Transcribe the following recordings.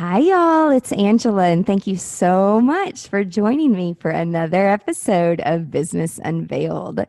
Hi, y'all. It's Angela, and thank you so much for joining me for another episode of Business Unveiled.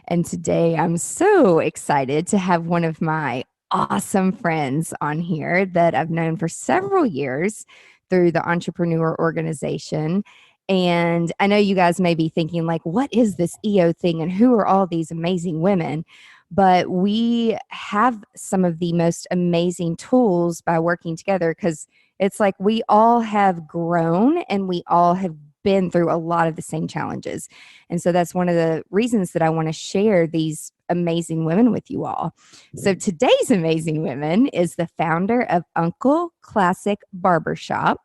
And today I'm so excited to have one of my awesome friends on here that I've known for several years through the Entrepreneur Organization. And I know you guys may be thinking, like, what is this EO thing and who are all these amazing women? But we have some of the most amazing tools by working together because it's like we all have grown and we all have been through a lot of the same challenges. And so that's one of the reasons that I want to share these amazing women with you all. So today's amazing woman is the founder of Uncle Classic Barbershop.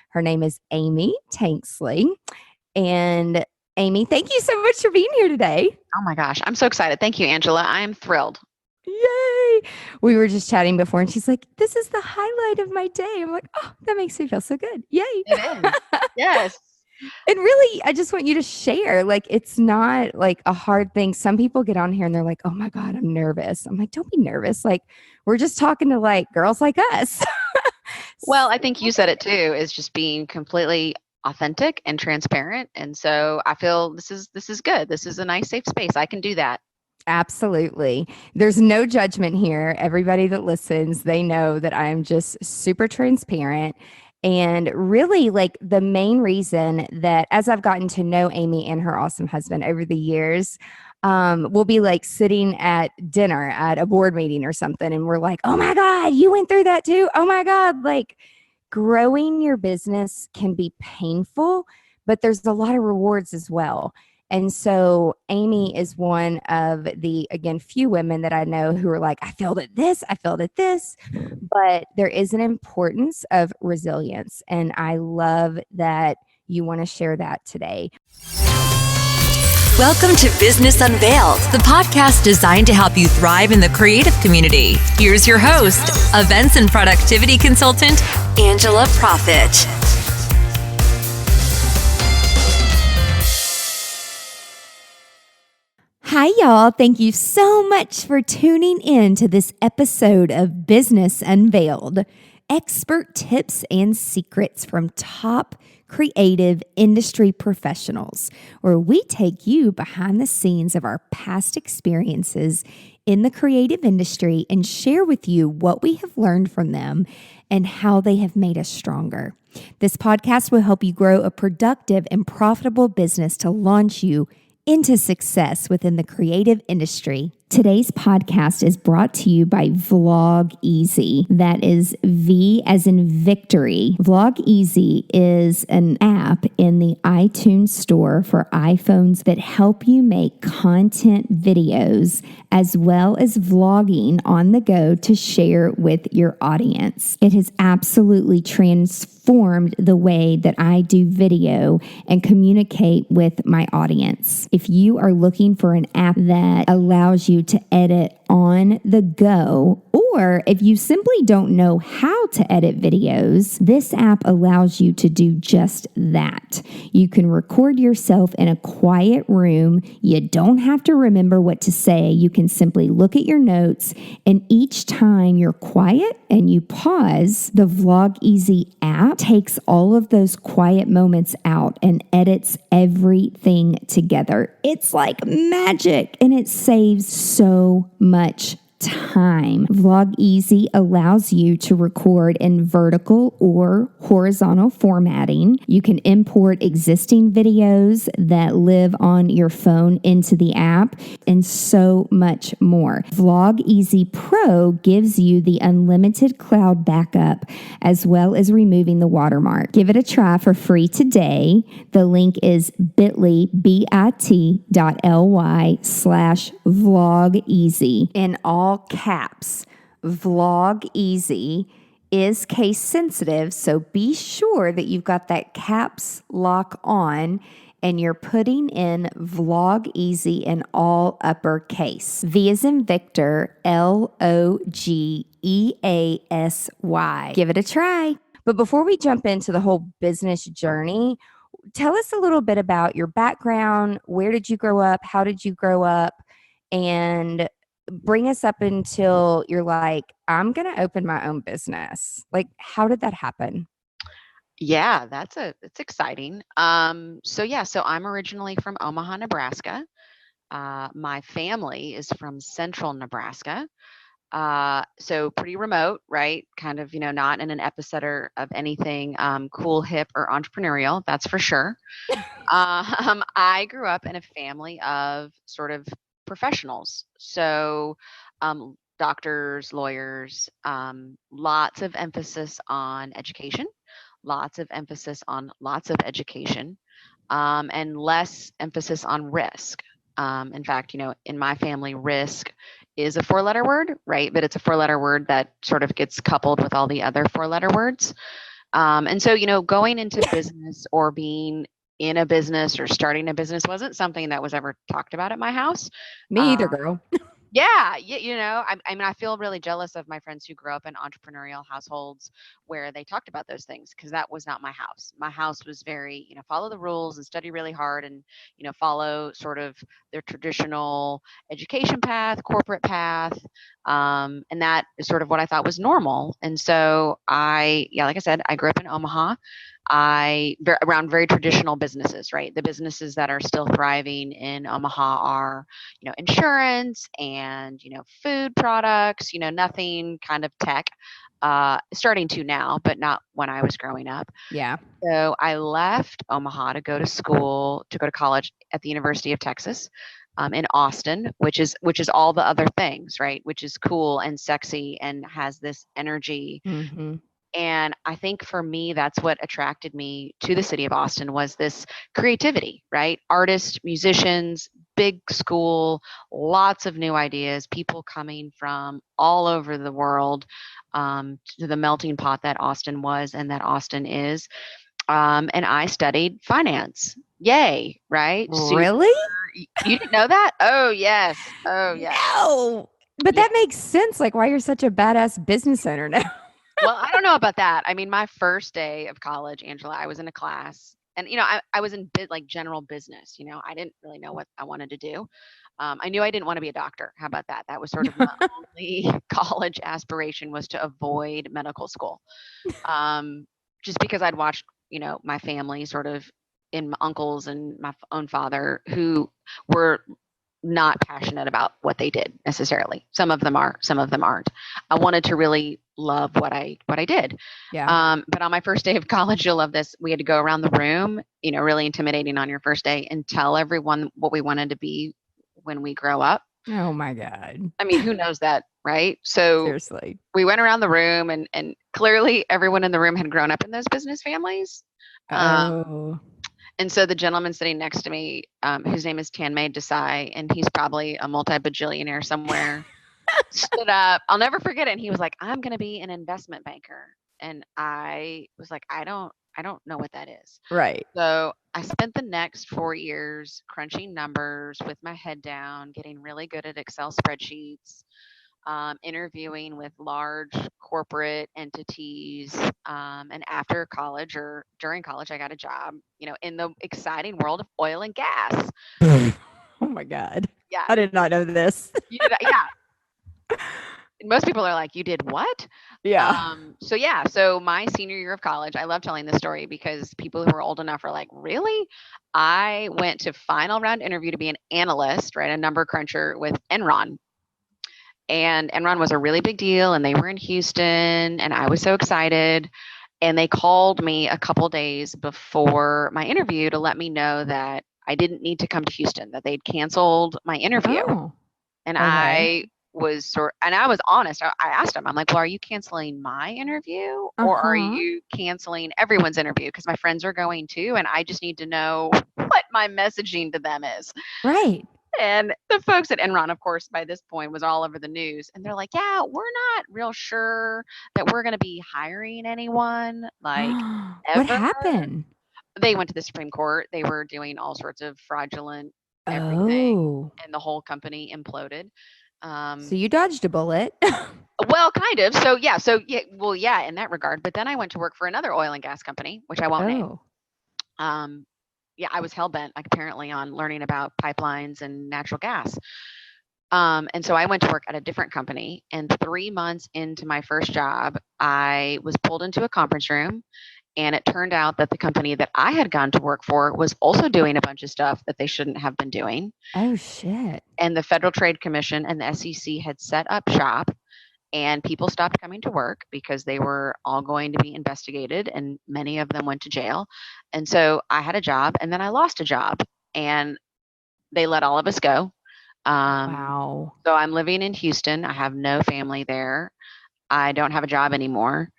Her name is Amy Tanksley. And Amy, thank you so much for being here today. Oh my gosh, I'm so excited. Thank you, Angela. I am thrilled. Yay. We were just chatting before and she's like, this is the highlight of my day. I'm like, oh, that makes me feel so good. Yay. It is. Yes. And really, I just want you to share. Like, it's not like a hard thing. Some people get on here and they're like, oh my God, I'm nervous. I'm like, don't be nervous. Like, we're just talking to like girls like us. Well, I think you said it too, is just being completely authentic and transparent. And so I feel this is good. This is a nice safe space. I can do that. Absolutely. There's no judgment here. Everybody that listens, they know that I am just super transparent. And really, like the main reason that as I've gotten to know Amy and her awesome husband over the years, we'll be like sitting at dinner at a board meeting or something, and we're like, oh my God, you went through that too. Oh my God. Like growing your business can be painful, but there's a lot of rewards as well. And so Amy is one of the, again, few women that I know who are like, I failed at this, I failed at this. But there is an importance of resilience. And I love that you want to share that today. Welcome to Business Unveiled, the podcast designed to help you thrive in the creative community. Here's your host, events and productivity consultant, Angela Profit. Hi, y'all. Thank you so much for tuning in to this episode of Business Unveiled. Expert tips and secrets from top creative industry professionals, where we take you behind the scenes of our past experiences in the creative industry and share with you what we have learned from them and how they have made us stronger. This podcast will help you grow a productive and profitable business to launch you into success within the creative industry. Today's podcast is brought to you by Vlog Easy. That is V as in victory. Vlog Easy is an app in the iTunes store for iPhones that help you make content videos as well as vlogging on the go to share with your audience. It has absolutely transformed the way that I do video and communicate with my audience. If you are looking for an app that allows you to edit on the go, or if you simply don't know how to edit videos, this app allows you to do just that. You can record yourself in a quiet room. You don't have to remember what to say. You can simply look at your notes, and each time you're quiet and you pause, the Vlog Easy app takes all of those quiet moments out and edits everything together. It's like magic, and it saves so much time. Vlog Easy allows you to record in vertical or horizontal formatting. You can import existing videos that live on your phone into the app, and so much more. Vlog Easy Pro gives you the unlimited cloud backup as well as removing the watermark. Give it a try for free today. The link is bit.ly/vlogeasy. In all caps, Vlog Easy is case sensitive, so be sure that you've got that caps lock on and you're putting in Vlog Easy in all uppercase. V as in Victor, LOGEASY. Give it a try. But before we jump into the whole business journey, tell us a little bit about your background. Where did you grow up? How did you grow up? And bring us up until you're like, I'm going to open my own business. Like, how did that happen? Yeah, it's exciting. So I'm originally from Omaha, Nebraska. My family is from central Nebraska. So pretty remote, right? Kind of, not in an epicenter of anything cool, hip, or entrepreneurial, that's for sure. I grew up in a family of sort of professionals. So, doctors, lawyers, lots of emphasis on education, lots of emphasis on lots of education, and less emphasis on risk. In fact, in my family, risk is a four-letter word, right? But it's a four-letter word that sort of gets coupled with all the other four-letter words. And so, going into business or being in a business or starting a business wasn't something that was ever talked about at my house. Me Uh, either, girl. yeah, I mean, I feel really jealous of my friends who grew up in entrepreneurial households where they talked about those things because that was not my house. My house was very, follow the rules and study really hard and, follow sort of their traditional education path, corporate path. And that is sort of what I thought was normal. And so like I said, I grew up in Omaha. Around very traditional businesses, right? The businesses that are still thriving in Omaha are insurance and, food products, nothing kind of tech, starting to now, but not when I was growing up. Yeah. So I left Omaha to go to college at the University of Texas, in Austin, which is all the other things, right? Which is cool and sexy and has this energy. Mm-hmm. And I think for me, that's what attracted me to the city of Austin was this creativity, right? Artists, musicians, big school, lots of new ideas, people coming from all over the world, to the melting pot that Austin was and that Austin is. And I studied finance. Yay, right? Really? You didn't know that? Oh, yes. Oh, yes. No. But Yeah. that makes sense. Like why you're such a badass business owner now. Well, I don't know about that. I mean, my first day of college, Angela, I was in a class and, I was in like general business, I didn't really know what I wanted to do. I knew I didn't want to be a doctor. How about that? That was sort of my only college aspiration was to avoid medical school. Just because I'd watched, my family sort of in my uncles and my own father who were not passionate about what they did necessarily. Some of them are, some of them aren't. I wanted to really love what I did. Yeah. But on my first day of college, you'll love this. We had to go around the room, really intimidating on your first day, and tell everyone what we wanted to be when we grow up. Oh my God. I mean, who knows that, right? So Seriously. we went around the room, and clearly everyone in the room had grown up in those business families. Oh. And so the gentleman sitting next to me, whose name is Tanmay Desai, and he's probably a multi-bajillionaire somewhere, stood up. I'll never forget it. And he was like, "I'm going to be an investment banker." And I was like, I don't know what that is. Right. So I spent the next 4 years crunching numbers with my head down, getting really good at Excel spreadsheets, interviewing with large corporate entities. And after college or during college, I got a job, in the exciting world of oil and gas. Oh my God. Yeah. I did not know this. You did, yeah. Most people are like, you did what? Yeah. So my senior year of college, I love telling this story because people who are old enough are like, really? I went to final round interview to be an analyst, right? A number cruncher with Enron. And Enron was a really big deal and they were in Houston and I was so excited. And they called me a couple days before my interview to let me know that I didn't need to come to Houston, that they'd canceled my interview. Oh. And Okay. I was honest. I asked him, I'm like, well, are you canceling my interview or are you canceling everyone's interview? Because my friends are going too. And I just need to know what my messaging to them is. Right. And the folks at Enron, of course, by this point was all over the news. And they're like, yeah, we're not real sure that we're going to be hiring anyone like What ever. happened? They went to the Supreme Court. They were doing all sorts of fraudulent everything. Oh. And the whole company imploded. So you dodged a bullet. Well, kind of. So yeah, in that regard. But then I went to work for another oil and gas company, which I won't name. Oh. Yeah, I was hell bent, like apparently, on learning about pipelines and natural gas. And so I went to work at a different company. And 3 months into my first job, I was pulled into a conference room, And it turned out that the company that I had gone to work for was also doing a bunch of stuff that they shouldn't have been doing. Oh, shit. And the Federal Trade Commission and the SEC had set up shop, and people stopped coming to work because they were all going to be investigated, and many of them went to jail. And so I had a job, and then I lost a job, and they let all of us go. Wow. So I'm living in Houston. I have no family there. I don't have a job anymore.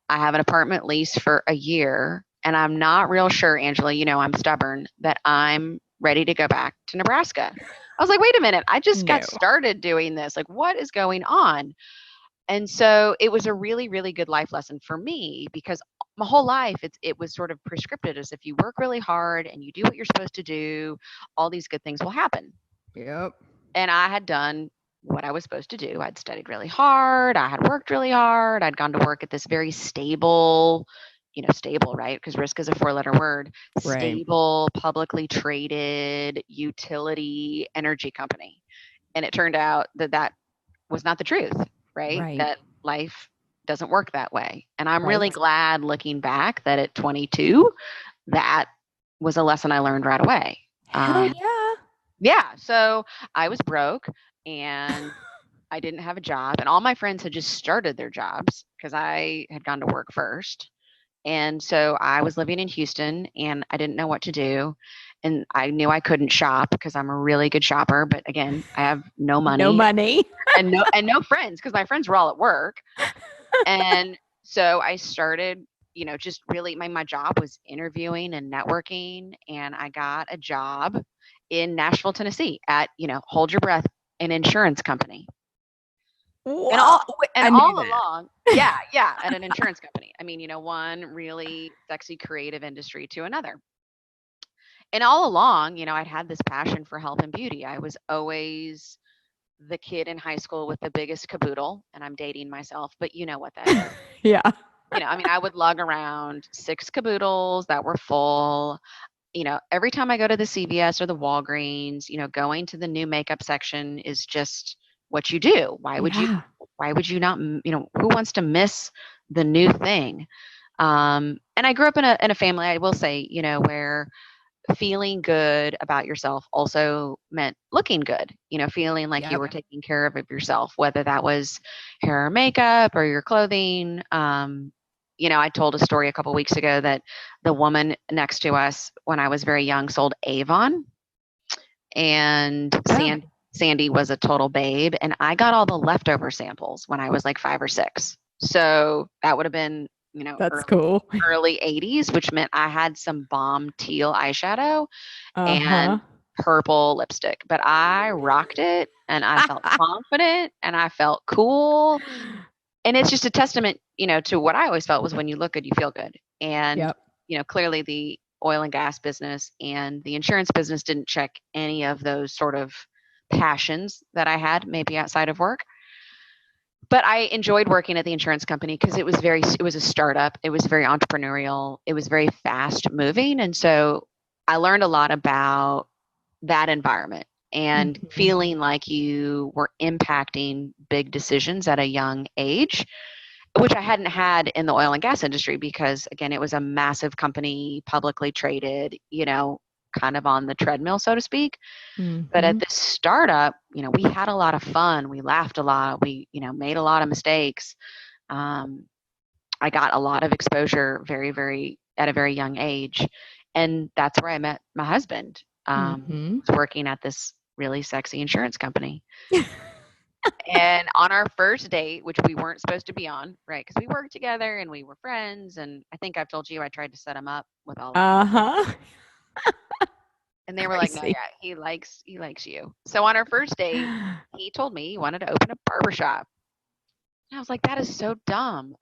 I have an apartment lease for a year, and I'm not real sure, Angela, I'm stubborn, that I'm ready to go back to Nebraska. I was like, wait a minute, I just got started doing this. Like, what is going on? And so it was a really, really good life lesson for me, because my whole life it was sort of prescripted as if you work really hard and you do what you're supposed to do, all these good things will happen. Yep. And I had done what I was supposed to do. I'd studied really hard. I had worked really hard. I'd gone to work at this very stable, stable, right? Because risk is a 4-letter word. Right. Stable, publicly traded utility energy company. And it turned out that was not the truth, right? That life doesn't work that way. And I'm really glad, looking back, that at 22, that was a lesson I learned right away. Hell yeah. Yeah. So I was broke, and I didn't have a job, and all my friends had just started their jobs because I had gone to work first. And so I was living in Houston, and I didn't know what to do. And I knew I couldn't shop because I'm a really good shopper. But again, I have no money. No money. and no friends, because my friends were all at work. And so I started, just really, my job was interviewing and networking. And I got a job in Nashville, Tennessee at, hold your breath, an insurance company. Wow. And all along, yeah, at an insurance company. I mean, one really sexy, creative industry to another. And all along, I'd had this passion for health and beauty. I was always the kid in high school with the biggest caboodle, and I'm dating myself, but you know what that is. Yeah. I would lug around 6 caboodles that were full. Every time I go to the CVS or the Walgreens, going to the new makeup section is just what you do. Why would you not, who wants to miss the new thing? And I grew up in a family, I will say, where feeling good about yourself also meant looking good, feeling like you were taking care of yourself, whether that was hair or makeup or your clothing. I told a story a couple weeks ago that the woman next to us when I was very young sold Avon, and Sandy was a total babe, and I got all the leftover samples when I was like 5 or 6. So that would have been, that's cool. Early 80s, which meant I had some bomb teal eyeshadow and purple lipstick, but I rocked it, and I felt confident, and I felt cool. And it's just a testament, to what I always felt was when you look good, you feel good. And, clearly the oil and gas business and the insurance business didn't check any of those sort of passions that I had maybe outside of work. But I enjoyed working at the insurance company because it was a startup. It was very entrepreneurial. It was very fast moving. And so I learned a lot about that environment and feeling like you were impacting big decisions at a young age, which I hadn't had in the oil and gas industry because, again, it was a massive company, publicly traded, kind of on the treadmill, so to speak. But at this startup, we had a lot of fun. We laughed a lot. We, made a lot of mistakes. I got a lot of exposure very, very at a very young age. And that's where I met my husband. Was working at this really sexy insurance company. And on our first date, which we weren't supposed to be on, right? Because we worked together and we were friends. And I think I've told you I tried to set him up with all of them. And they were like, no, yeah, he likes you. So on our first date, he told me he wanted to open a barbershop. And I was like, that is so dumb.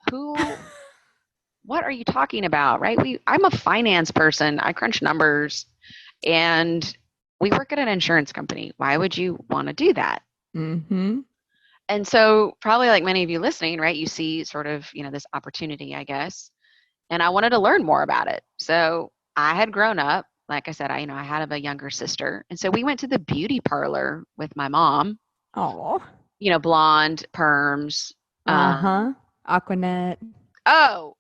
What are you talking about? Right? I'm a finance person. I crunch numbers, and we work at an insurance company. Why would you want to do that? And so probably like many of you listening, right, you see sort of, this opportunity, I guess. And I wanted to learn more about it. So I had grown up. Like I said, I had a younger sister. And so we went to the beauty parlor with my mom. Oh. Blonde, perms. Aquanet. Oh,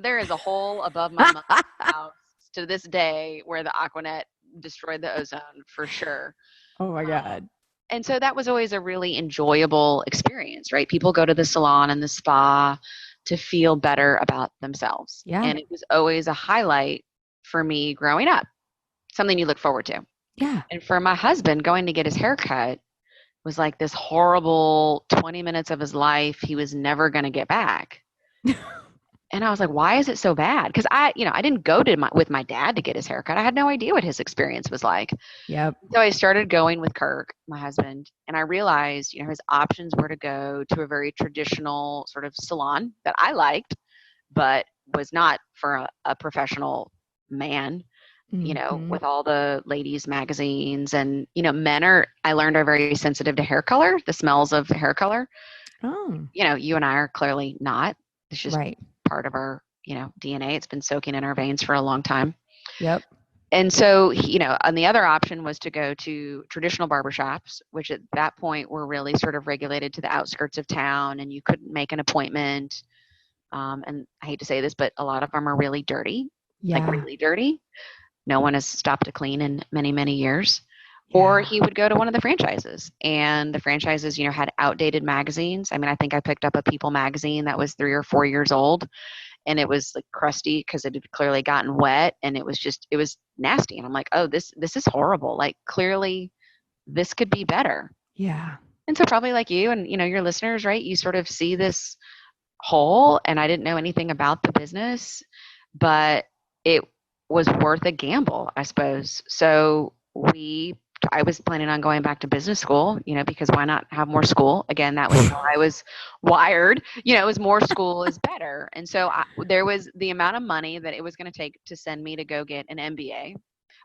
There is a hole above my mother's house to this day where the Aquanet destroyed the ozone for sure. Oh my God. And so that was always a really enjoyable experience, right? People go to the salon and the spa to feel better about themselves. Yeah. And it was always a highlight for me growing up, something you look forward to. Yeah. And for my husband, going to get his haircut was like this horrible 20 minutes of his life he was never going to get back. And I was like, why is it so bad? Because I didn't go with my dad to get his haircut. I had no idea what his experience was like. Yep. So I started going with Kirk, my husband, and I realized, his options were to go to a very traditional sort of salon that I liked, but was not for a professional man, with all the ladies' magazines. And, men I learned are very sensitive to hair color, the smells of hair color. Oh. You and I are clearly not. It's just right. part of our, DNA. It's been soaking in our veins for a long time. Yep. And so, and the other option was to go to traditional barbershops, which at that point were really sort of regulated to the outskirts of town, and you couldn't make an appointment. And I hate to say this, but a lot of them are really dirty, like really dirty. No one has stopped to clean in many, many years. Yeah. Or he would go to one of the franchises, and the franchises, had outdated magazines. I mean, I think I picked up a People magazine that was 3 or 4 years old, and it was like crusty because it had clearly gotten wet, and it was nasty. And I'm like, oh, this is horrible. Like, clearly this could be better. Yeah. And so probably like you and, your listeners, right? You sort of see this hole, and I didn't know anything about the business, but it was worth a gamble, I suppose. So I was planning on going back to business school, because why not have more school? Again, that was how I was wired. It was more school is better. And so there was the amount of money that it was going to take to send me to go get an MBA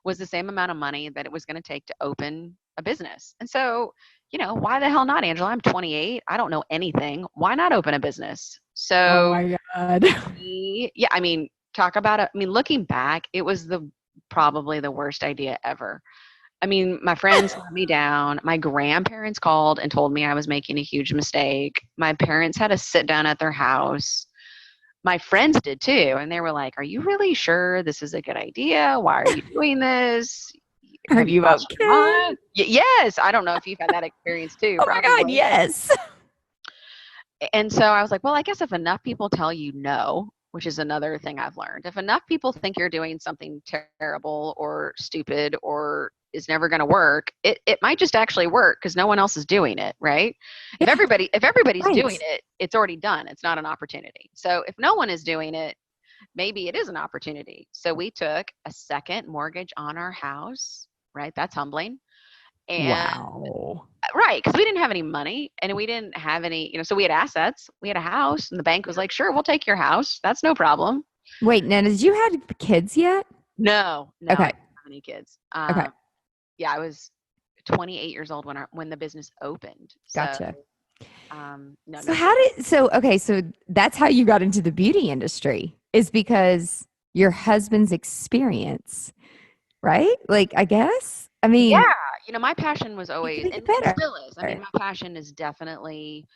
was the same amount of money that it was going to take to open a business. And so, why the hell not, Angela? I'm 28. I don't know anything. Why not open a business? So, oh my God. yeah, I mean, talk about it. I mean, looking back, it was probably the worst idea ever. I mean, my friends let me down. My grandparents called and told me I was making a huge mistake. My parents had to sit down at their house. My friends did too. And they were like, are you really sure this is a good idea? Why are you doing this? Are you okay? Yes. I don't know if you've had that experience too. Oh my God, yes. And so I was like, well, I guess if enough people tell you no, which is another thing I've learned, if enough people think you're doing something terrible or stupid or is never going to work, it might just actually work because no one else is doing it, right? Yeah. If everybody's right. doing it, it's already done. It's not an opportunity. So if no one is doing it, maybe it is an opportunity. So we took a second mortgage on our house, right? That's humbling. And wow. Right, because we didn't have any money and we didn't have any, so we had assets. We had a house, and the bank was like, sure, we'll take your house. That's no problem. Wait, now, did you have kids yet? No. Okay. I didn't have any kids. Okay. Yeah, I was 28 years old when the business opened. Gotcha. So, so that's how you got into the beauty industry, is because your husband's experience, right? Like, I guess. I mean, yeah, my passion was always, and it still is. I mean, my passion is definitely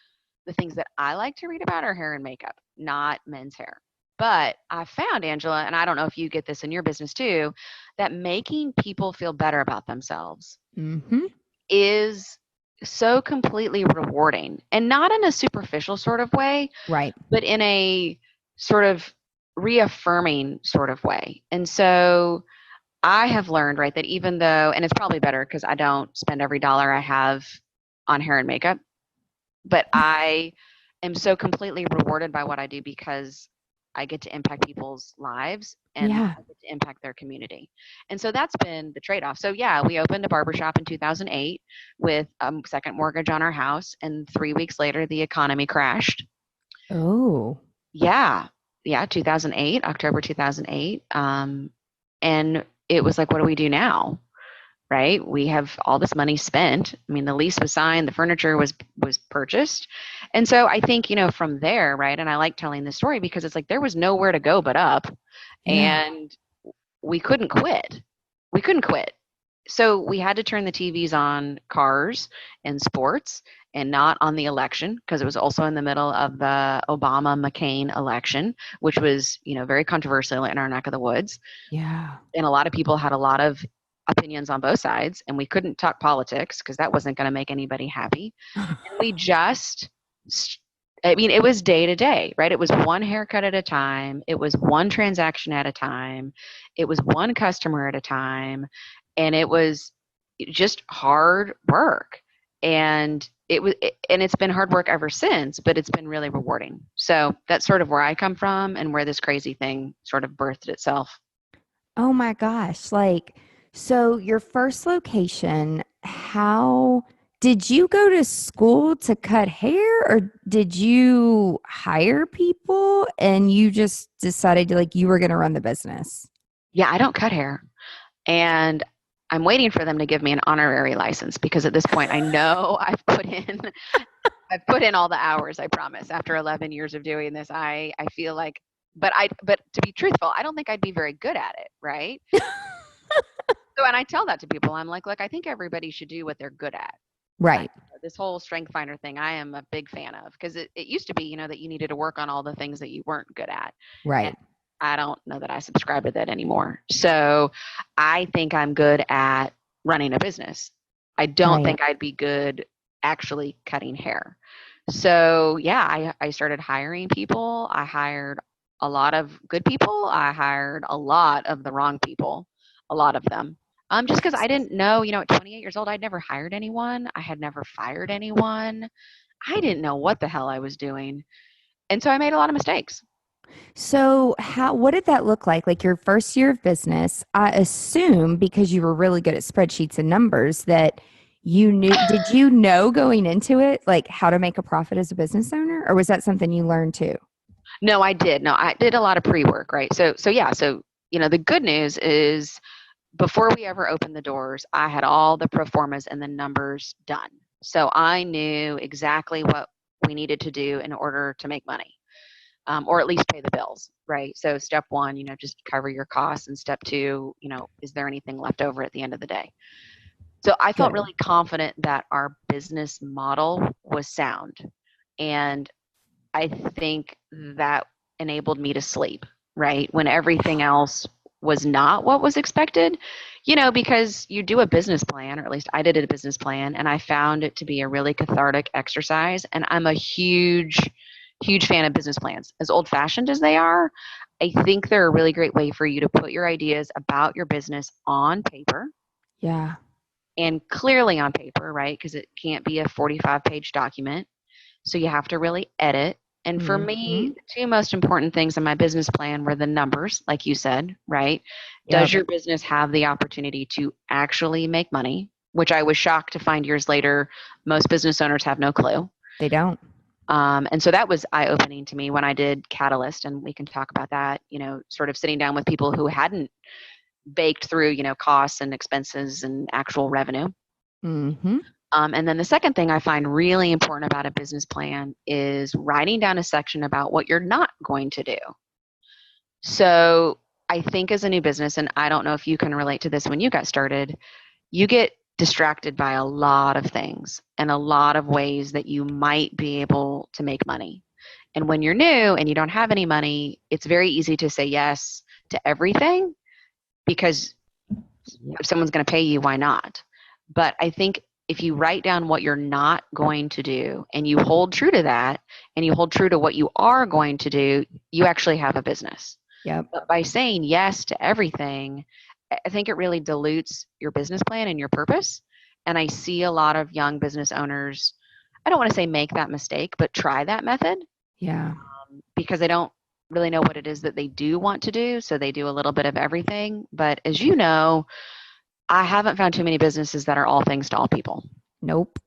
the things that I like to read about are hair and makeup, not men's hair. But I found, Angela, and I don't know if you get this in your business too, that making people feel better about themselves is so completely rewarding, and not in a superficial sort of way, right? But in a sort of reaffirming sort of way. And so I have learned, right, that even though, and it's probably better because I don't spend every dollar I have on hair and makeup, but I am so completely rewarded by what I do because I get to impact people's lives and I get to impact their community. And so that's been the trade-off. So yeah, we opened a barbershop in 2008 with a second mortgage on our house. And 3 weeks later, the economy crashed. Oh. Yeah. Yeah. 2008, October 2008. And it was like, what do we do now? Right? We have all this money spent. I mean, the lease was signed, the furniture was purchased. And so I think, from there, right? And I like telling this story because it's like there was nowhere to go but up. Yeah. And we couldn't quit. so we had to turn the TVs on cars and sports and not on the election because it was also in the middle of the Obama McCain election, which was, very controversial in our neck of the woods. Yeah. And a lot of people had a lot of opinions on both sides, and we couldn't talk politics because that wasn't going to make anybody happy. And we just, it was day to day, right? It was one haircut at a time. It was one transaction at a time. It was one customer at a time. And it was just hard work. And it's been hard work ever since, but it's been really rewarding. So that's sort of where I come from and where this crazy thing sort of birthed itself. Oh my gosh. So your first location, did you go to school to cut hair or did you hire people and you just decided you were going to run the business? Yeah, I don't cut hair. And I'm waiting for them to give me an honorary license because at this point I know I've put in all the hours, I promise. After 11 years of doing this, I feel like but to be truthful, I don't think I'd be very good at it, right? So, and I tell that to people. I'm like, look, I think everybody should do what they're good at. Right. This whole strength finder thing, I am a big fan of because it used to be, that you needed to work on all the things that you weren't good at. Right. And I don't know that I subscribe to that anymore. So I think I'm good at running a business. I don't think I'd be good actually cutting hair. So yeah, I started hiring people. I hired a lot of good people. I hired a lot of the wrong people, a lot of them. Just because I didn't know, at 28 years old, I'd never hired anyone. I had never fired anyone. I didn't know what the hell I was doing. And so I made a lot of mistakes. So what did that look like? Like your first year of business, I assume because you were really good at spreadsheets and numbers that you knew, did you know going into it, like how to make a profit as a business owner? Or was that something you learned too? No, I did. No, I did a lot of pre-work, right? So yeah. So, the good news is before we ever opened the doors, I had all the pro formas and the numbers done. So I knew exactly what we needed to do in order to make money, or at least pay the bills, right? So step one, just cover your costs. And step two, is there anything left over at the end of the day? So I felt really confident that our business model was sound. And I think that enabled me to sleep, right? When everything else was not what was expected, because you do a business plan, or at least I did a business plan, and I found it to be a really cathartic exercise. And I'm a huge, huge fan of business plans. As old fashioned as they are, I think they're a really great way for you to put your ideas about your business on paper. Yeah. And clearly on paper, right? Because it can't be a 45-page document. So you have to really edit. And for me, the two most important things in my business plan were the numbers, like you said, right? Yep. Does your business have the opportunity to actually make money? Which I was shocked to find years later, most business owners have no clue. They don't. And so that was eye-opening to me when I did Catalyst, and we can talk about that, sort of sitting down with people who hadn't baked through, costs and expenses and actual revenue. Mm-hmm. And then the second thing I find really important about a business plan is writing down a section about what you're not going to do. So I think as a new business, and I don't know if you can relate to this when you got started, you get distracted by a lot of things and a lot of ways that you might be able to make money. And when you're new and you don't have any money, it's very easy to say yes to everything because if someone's going to pay you, why not? But I think if you write down what you're not going to do and you hold true to that and you hold true to what you are going to do, you actually have a business. Yep. But by saying yes to everything, I think it really dilutes your business plan and your purpose. And I see a lot of young business owners, I don't want to say make that mistake, but try that method. Yeah. Because they don't really know what it is that they do want to do. So they do a little bit of everything. But as you know, I haven't found too many businesses that are all things to all people. Nope.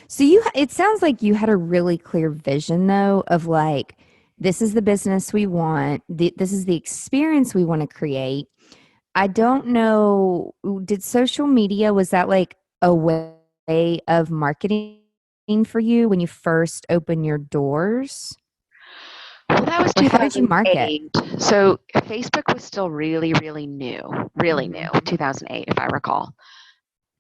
So it sounds like you had a really clear vision though of like, this is the business we want. This is the experience we want to create. I don't know, did social media, was that like a way of marketing for you when you first opened your doors? Well, that was 2008. How did you market? So Facebook was still really, really new, Mm-hmm. 2008, if I recall.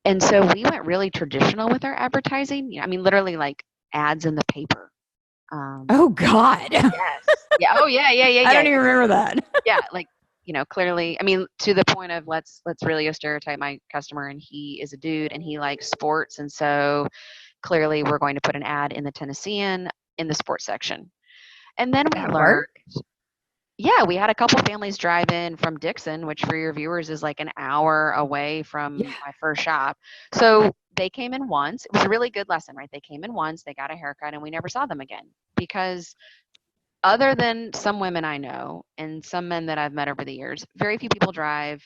And so we went really traditional with our advertising. I mean, literally like ads in the paper. Oh God. Yes. Yeah. Oh, yeah, yeah, yeah, I yeah, don't even remember that. yeah. Like, clearly, I mean, to the point of let's really stereotype my customer, and he is a dude and he likes sports, and so clearly we're going to put an ad in the Tennessean in the sports section. And then we That learned, worked. yeah, we had a couple families drive in from Dixon, which for your viewers is like an hour away Yeah. from my first shop. So they came in once. It was a really good lesson, right? They came in once, they got a haircut, and we never saw them again because other than some women I know and some men that I've met over the years, very few people drive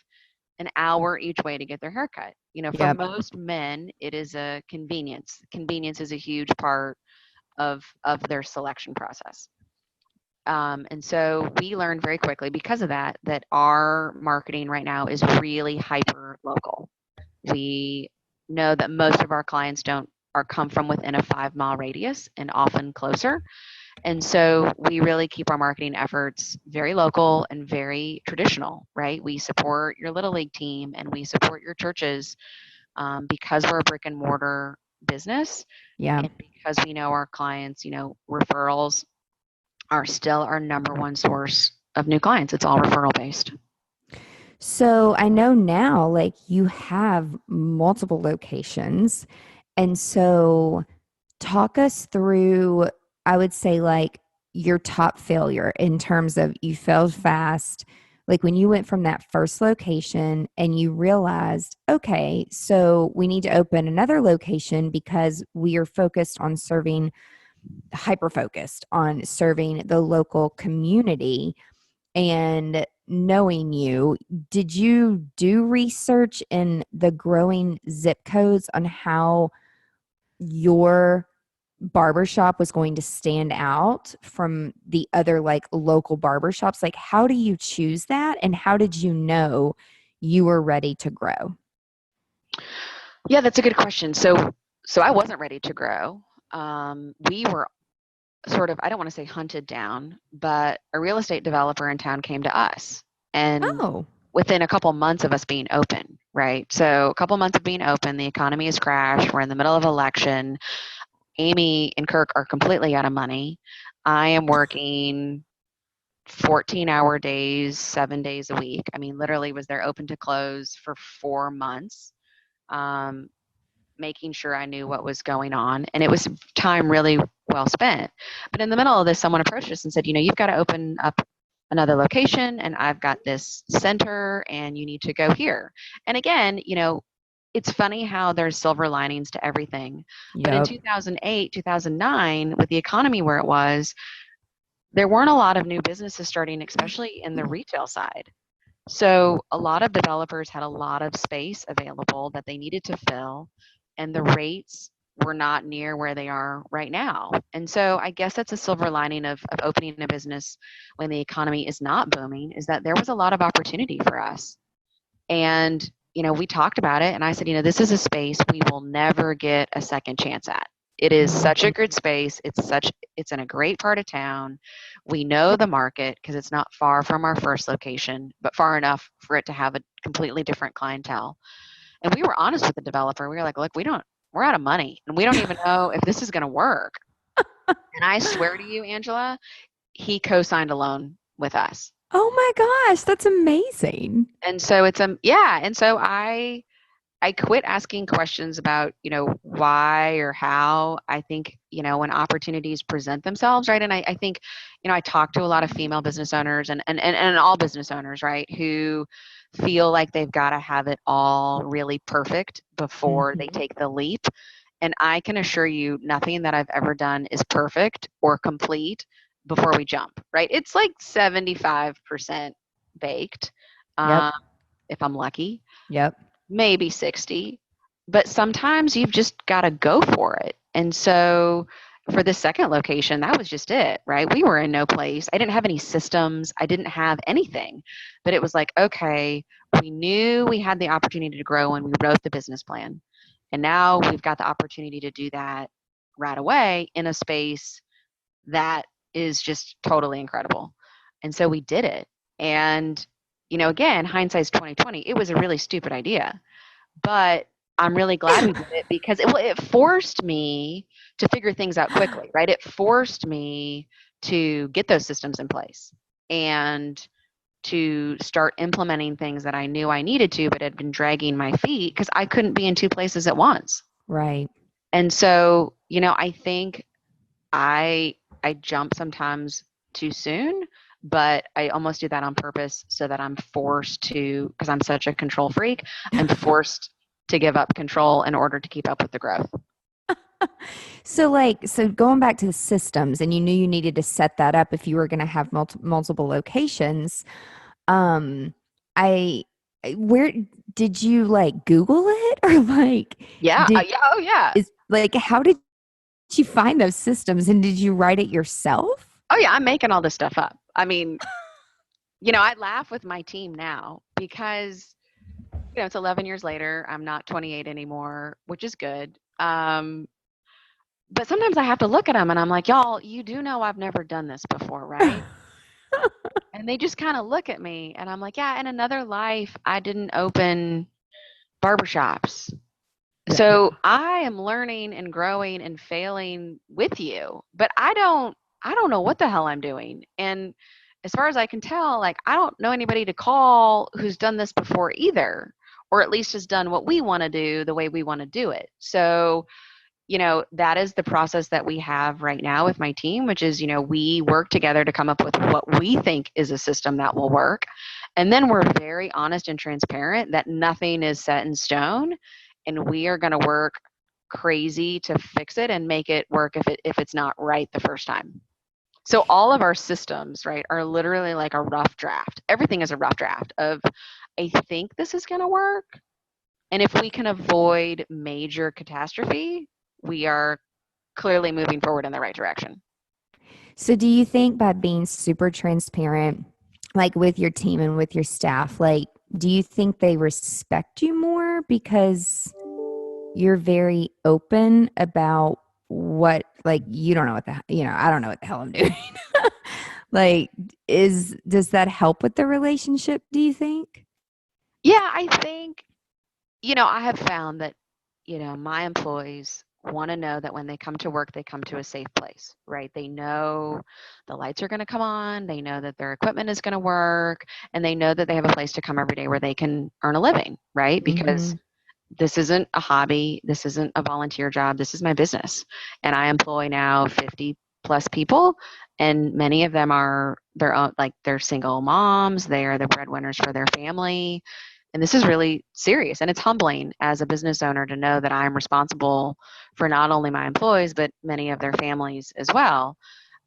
an hour each way to get their haircut. For Yep. most men, it is a convenience. Convenience is a huge part of their selection process. And so we learned very quickly because of that our marketing right now is really hyper local. We know that most of our clients don't are come from within a 5 mile radius and often closer. And so we really keep our marketing efforts very local and very traditional, right? We support your Little League team and we support your churches because we're a brick and mortar business Yeah. and because we know our clients, referrals are still our number one source of new clients. It's all referral based. So I know now, like you have multiple locations. And so talk us through, I would say, like your top failure in terms of you failed fast. Like when you went from that first location and you realized, okay, so we need to open another location because we are focused on serving, hyper focused on serving the local community. And knowing you, did you do research in the growing zip codes on how your barbershop was going to stand out from the other like local barbershops? Like, how do you choose that? And how did you know you were ready to grow? Yeah, that's a good question. So I wasn't ready to grow. We were sort of, I don't want to say hunted down, but a real estate developer in town came to us. And Oh, within a couple months of us being open, right? So a couple months of being open, the economy has crashed. We're in the middle of election. Amy and Kirk are completely out of money. I am working 14-hour days, 7 days a week. I mean, literally was there open to close for 4 months. Um, Making sure I knew what was going on. And it was time really well spent. But in the middle of this, someone approached us and said, you've got to open up another location and I've got this center and you need to go here. And again, it's funny how there's silver linings to everything. But in yep. 2008, 2009, with the economy where it was, there weren't a lot of new businesses starting, especially in the retail side. So a lot of developers had a lot of space available that they needed to fill, and the rates were not near where they are right now. And so I guess that's a silver lining of opening a business when the economy is not booming, is that there was a lot of opportunity for us. And, we talked about it, and I said, this is a space we will never get a second chance at. It is such a good space. It's in a great part of town. We know the market because it's not far from our first location, but far enough for it to have a completely different clientele. And we were honest with the developer. We were like, look, we're out of money and we don't even know if this is going to work. And I swear to you, Angela, he co-signed a loan with us. Oh my gosh, that's amazing. And so yeah. And so I quit asking questions about, why or how. I think, when opportunities present themselves, right? And I think, I talk to a lot of female business owners and all business owners, right, who feel like they've got to have it all really perfect before they take the leap. And I can assure you, nothing that I've ever done is perfect or complete before we jump, right? It's like 75% baked, Yep. um, if I'm lucky, Yep. maybe 60, but sometimes you've just got to go for it. And so for the second location, that was just it, right? We were in no place. I didn't have any systems. I didn't have anything, but it was like, okay, we knew we had the opportunity to grow when we wrote the business plan. And now we've got the opportunity to do that right away in a space that is just totally incredible. And so we did it. And, again, hindsight's 2020. It was a really stupid idea, but I'm really glad we did it because it forced me to figure things out quickly, right? It forced me to get those systems in place and to start implementing things that I knew I needed to, but had been dragging my feet because I couldn't be in two places at once. Right. And so, I think I jump sometimes too soon, but I almost do that on purpose so that I'm forced to, because I'm such a control freak, I'm forced to give up control in order to keep up with the growth. So going back to the systems, and you knew you needed to set that up if you were going to have multiple locations. I where did you Google it or Yeah. did Yeah. Oh, yeah. how did you find those systems, and did you write it yourself? Oh, yeah. I'm making all this stuff up. I mean, I laugh with my team now because, it's 11 years later. I'm not 28 anymore, which is good. But sometimes I have to look at them and I'm like, y'all, you do know I've never done this before, right? And they just kind of look at me and I'm like, yeah, in another life, I didn't open barbershops. Yeah. So I am learning and growing and failing with you, but I don't know what the hell I'm doing. And as far as I can tell, I don't know anybody to call who's done this before either, or at least has done what we want to do the way we want to do it. So, that is the process that we have right now with my team, which is, we work together to come up with what we think is a system that will work. And then we're very honest and transparent that nothing is set in stone, and we are going to work crazy to fix it and make it work if it's not right the first time. So all of our systems, right, are literally like a rough draft. Everything is a rough draft of, I think this is going to work. And if we can avoid major catastrophe, we are clearly moving forward in the right direction. So do you think by being super transparent, with your team and with your staff, do you think they respect you more because you're very open about what, you don't know what I don't know what the hell I'm doing. Does that help with the relationship, do you think? Yeah, I think, I have found that, my employees want to know that when they come to work, they come to a safe place, right? They know the lights are going to come on. They know that their equipment is going to work, and they know that they have a place to come every day where they can earn a living, right? Because this isn't a hobby. This isn't a volunteer job. This is my business. And I employ now 50 plus people, and many of them are their own, they're single moms. They are the breadwinners for their family. And this is really serious, and it's humbling as a business owner to know that I'm responsible for not only my employees, but many of their families as well.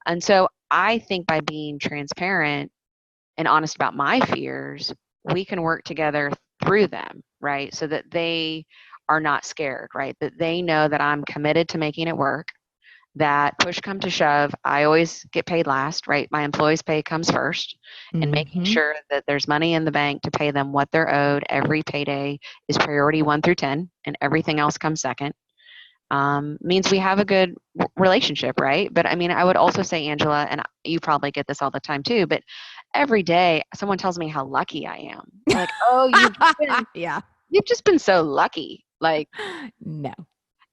And so I think by being transparent and honest about my fears, we can work together through them, right? So that they are not scared, right? That they know that I'm committed to making it work, that push come to shove, I always get paid last, right? My employees' pay comes first, and making sure that there's money in the bank to pay them what they're owed every payday is priority 1 through 10, and everything else comes second. Means we have a good relationship, right? But I mean, I would also say, Angela, and you probably get this all the time too, but every day someone tells me how lucky I am. Like, oh, Yeah. you've just been so lucky. No.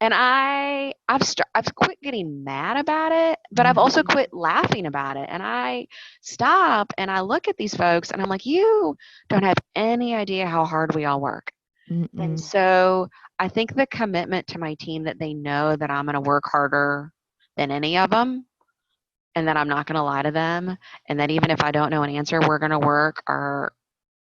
And I've quit getting mad about it, but I've also quit laughing about it. And I stop and I look at these folks and I'm like, you don't have any idea how hard we all work. And so I think the commitment to my team that they know that I'm going to work harder than any of them, and that I'm not going to lie to them, and that even if I don't know an answer, we're going to work our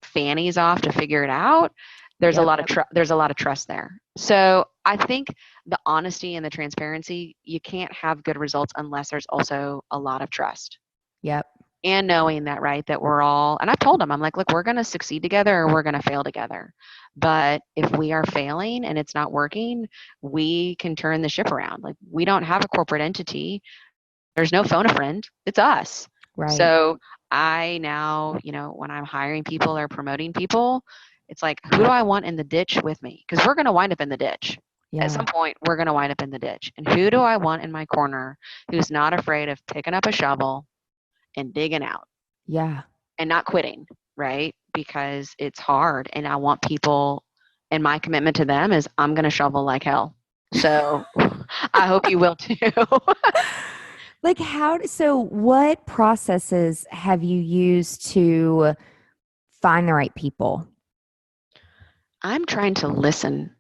fannies off to figure it out. There's a lot of there's a lot of trust there. So I think the honesty and the transparency, you can't have good results unless there's also a lot of trust. Yep. And knowing that, right, that we're all, and I've told them, I'm like, look, we're going to succeed together or we're going to fail together. But if we are failing and it's not working, we can turn the ship around. Like, we don't have a corporate entity. There's no phone a friend. It's us. Right. So I now, when I'm hiring people or promoting people, it's like, who do I want in the ditch with me? Because we're going to wind up in the ditch. Yeah. At some point, we're going to wind up in the ditch. And who do I want in my corner who's not afraid of picking up a shovel and digging out? Yeah. and not quitting, right? Because it's hard, and I want people, and my commitment to them is I'm going to shovel like hell. So I hope you will too. Like so what processes have you used to find the right people? I'm trying to listen,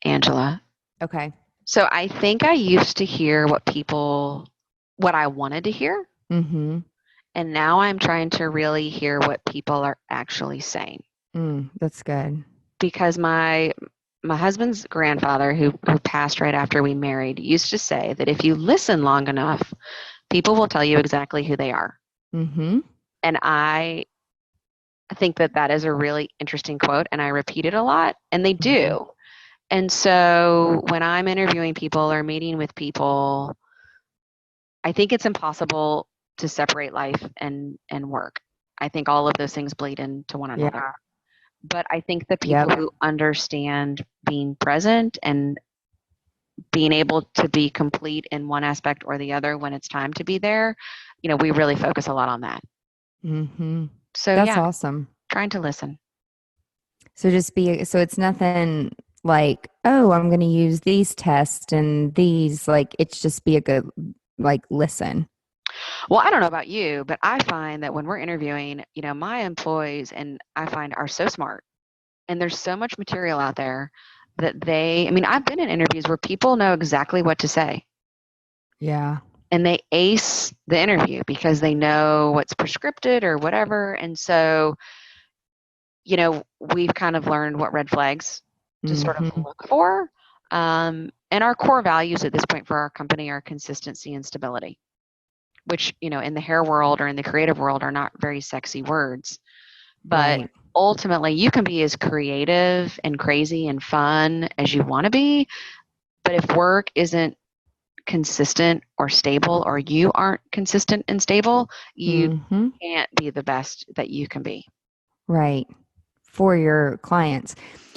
Angela. Okay. So I think I used to hear what I wanted to hear. Mm-hmm. And now I'm trying to really hear what people are actually saying. That's good. Because my husband's grandfather, who passed right after we married, used to say that if you listen long enough, people will tell you exactly who they are. Mm-hmm. And I think that is a really interesting quote, and I repeat it a lot, and they do. Mm-hmm. And so when I'm interviewing people or meeting with people, I think it's impossible to separate life and work. I think all of those things bleed into one another. Yeah. But I think the people who understand being present and being able to be complete in one aspect or the other when it's time to be there, we really focus a lot on that. Mm-hmm. So That's awesome. trying to listen. So so it's nothing like, oh, I'm going to use these tests and these, like, it's just be a good, like, listen. Well, I don't know about you, but I find that when we're interviewing, my employees, and I find, are so smart, and there's so much material out there that I've been in interviews where people know exactly what to say. Yeah. And they ace the interview because they know what's prescripted or whatever. And so, we've kind of learned what red flags to sort of look for. And our core values at this point for our company are consistency and stability, which, in the hair world or in the creative world are not very sexy words. But ultimately, you can be as creative and crazy and fun as you want to be. But if work isn't consistent or stable, or you aren't consistent and stable, you can't be the best that you can be. Right. For your clients.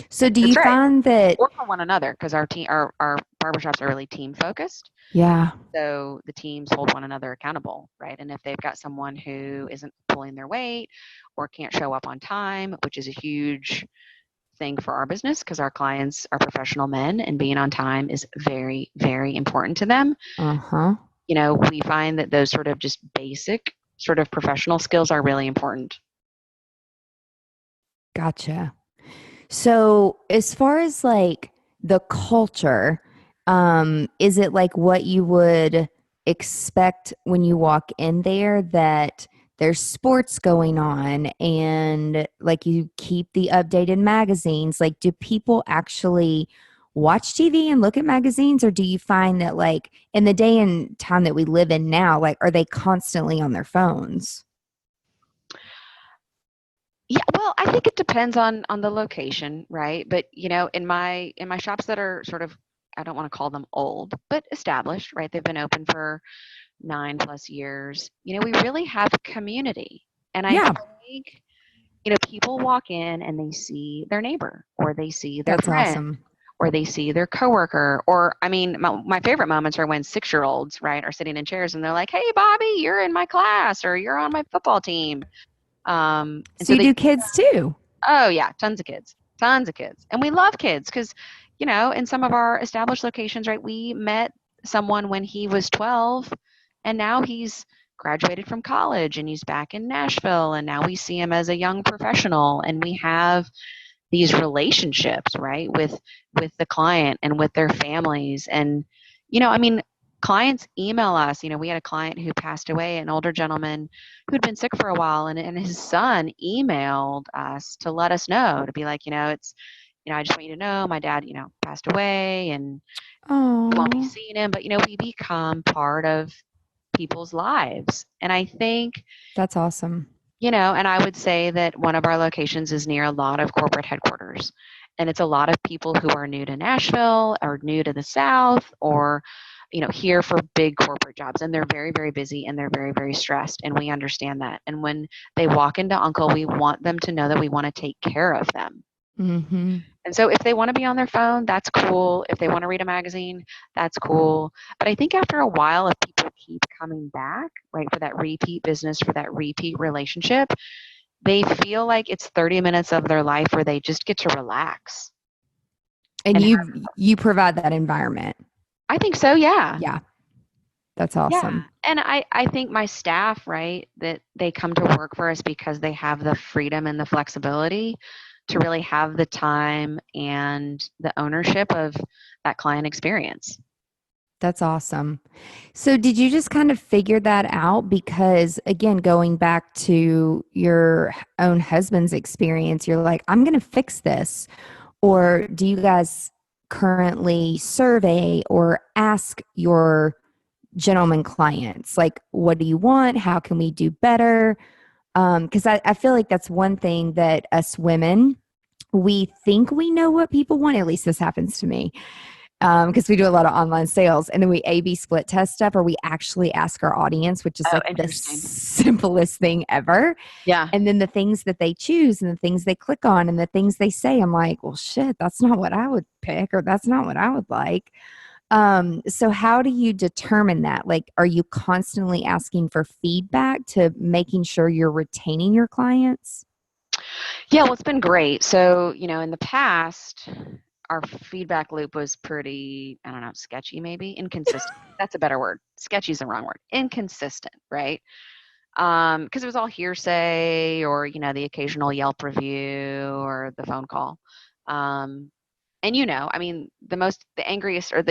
So do you find that, or for one another, because our barbershops are really team focused. Yeah. So the teams hold one another accountable, right? And if they've got someone who isn't pulling their weight or can't show up on time, which is a huge thing for our business because our clients are professional men and being on time is very, very important to them. We find that those sort of just basic sort of professional skills are really important. Gotcha. So as far as like the culture, is it like what you would expect when you walk in there, that there's sports going on and like you keep the updated magazines? Like, do people actually watch TV and look at magazines, or do you find that, like, in the day and time that we live in now, like, are they constantly on their phones? Yeah, well, I think it depends on the location, right? But in my shops that are sort of, I don't want to call them old, but established, right? They've been open for 9+ years. We really have community, and I think people walk in and they see their neighbor, or they see their friend, awesome. or they see their coworker, or my favorite moments are when 6-year-olds, right, are sitting in chairs and they're like, "Hey, Bobby, you're in my class," or "You're on my football team." And so you do kids too? Oh yeah, tons of kids, and we love kids because, in some of our established locations, right, we met someone when he was 12, and now he's graduated from college and he's back in Nashville, and now we see him as a young professional, and we have these relationships, right, with the client and with their families. And clients email us. We had a client who passed away, an older gentleman who'd been sick for a while, and his son emailed us to let us know, to be like, it's, I just want you to know my dad, passed away, and we won't be seeing him, but we become part of people's lives. And I think that's awesome. and I would say that one of our locations is near a lot of corporate headquarters, and it's a lot of people who are new to Nashville or new to the South, or here for big corporate jobs, and they're very, very busy, and they're very, very stressed, and we understand that. And when they walk into Uncle, we want them to know that we want to take care of them. And so if they want to be on their phone, that's cool. If they want to read a magazine, that's cool. But I think after a while, if people keep coming back, right, for that repeat business, for that repeat relationship, they feel like it's 30 minutes of their life where they just get to relax. And you provide that environment. I think so. Yeah. Yeah. That's Yeah. awesome. And I think my staff, right, that they come to work for us because they have the freedom and the flexibility to really have the time and the ownership of that client experience. That's awesome. So did you just kind of figure that out? Because again, going back to your own husband's experience, you're like, I'm going to fix this. Or do you guys currently survey or ask your gentleman clients, like, what do you want? How can we do better? Because I feel like that's one thing that us women, we think we know what people want. At least this happens to me. Because we do a lot of online sales, and then we A/B split test stuff, or we actually ask our audience, which is Oh, like the interesting. simplest thing ever. Yeah. And then the things that they choose and the things they click on and the things they say, I'm like, well, shit, that's not what I would pick, or that's not what I would like. So how do you determine that? Like, are you constantly asking for feedback to making sure you're retaining your clients? Yeah, well, it's been great. So, in the past, our feedback loop was pretty, I don't know, sketchy, maybe inconsistent. That's a better word. Sketchy is the wrong word. Inconsistent, right? Because it was all hearsay or, the occasional Yelp review or the phone call. And I mean, the angriest, or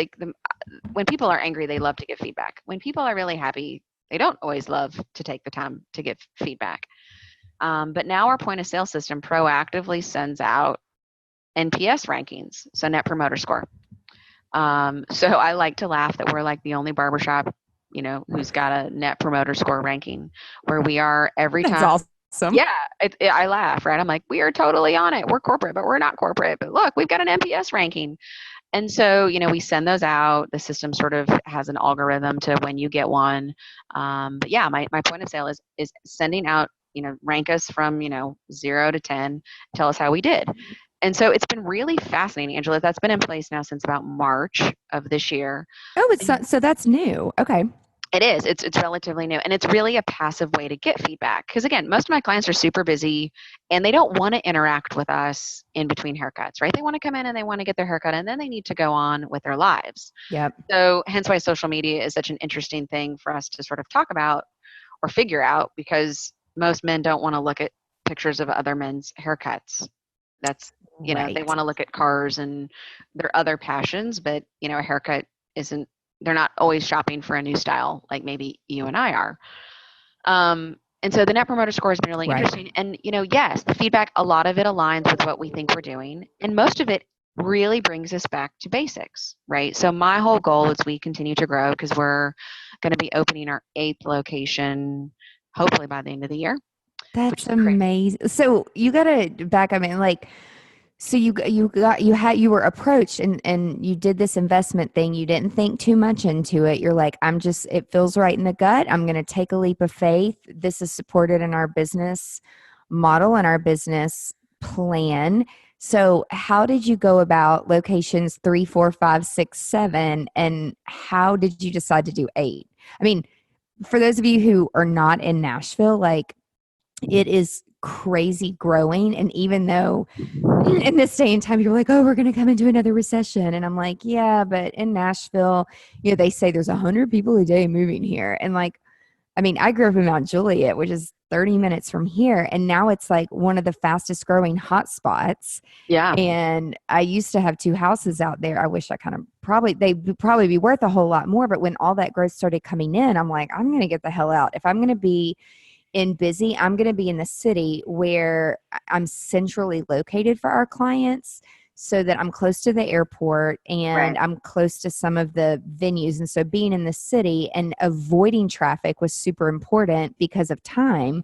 when people are angry, they love to give feedback. When people are really happy, they don't always love to take the time to give feedback. But now our point of sale system proactively sends out NPS rankings, so Net Promoter Score. So I like to laugh that we're like the only barbershop, who's got a Net Promoter Score ranking, where we are every time. That's awesome. Yeah, I laugh, right? I'm like, we are totally on it. We're corporate, but we're not corporate. But look, we've got an NPS ranking. And so, we send those out. The system sort of has an algorithm to when you get one. But yeah, my point of sale is sending out, rank us from, 0 to 10, tell us how we did. And so it's been really fascinating, Angela. That's been in place now since about March of this year. Oh, it's not, so that's new. Okay. It is. It's relatively new, and it's really a passive way to get feedback. Because again, most of my clients are super busy, and they don't want to interact with us in between haircuts, right? They want to come in and they want to get their haircut, and then they need to go on with their lives. Yep. So hence why social media is such an interesting thing for us to sort of talk about or figure out, because most men don't want to look at pictures of other men's haircuts. That's, Right. they want to look at cars and their other passions, but, a haircut isn't. They're not always shopping for a new style like maybe you and I are. And so the Net Promoter Score has been really interesting. And, yes, the feedback, a lot of it aligns with what we think we're doing. And most of it really brings us back to basics, right? So my whole goal as we continue to grow, because we're going to be opening our 8th location, hopefully by the end of the year. That's amazing. So you got to back up and like, so you were approached and you did this investment thing. You didn't think too much into it. You're like, it feels right in the gut. I'm going to take a leap of faith. This is supported in our business model and our business plan. So how did you go about locations 3, 4, 5, 6, 7, and how did you decide to do 8? I mean, for those of you who are not in Nashville, like, it is crazy growing. And even though in this day and time, you're like, oh, we're going to come into another recession. And I'm like, yeah, but in Nashville, they say there's 100 people a day moving here. And like, I mean, I grew up in Mount Juliet, which is 30 minutes from here. And now it's like one of the fastest growing hot spots. Yeah. And I used to have 2 houses out there. I wish they'd probably be worth a whole lot more. But when all that growth started coming in, I'm like, I'm going to get the hell out. If I'm going to be busy, I'm going to be in the city where I'm centrally located for our clients, so that I'm close to the airport and I'm close to some of the venues. And so being in the city and avoiding traffic was super important because of time.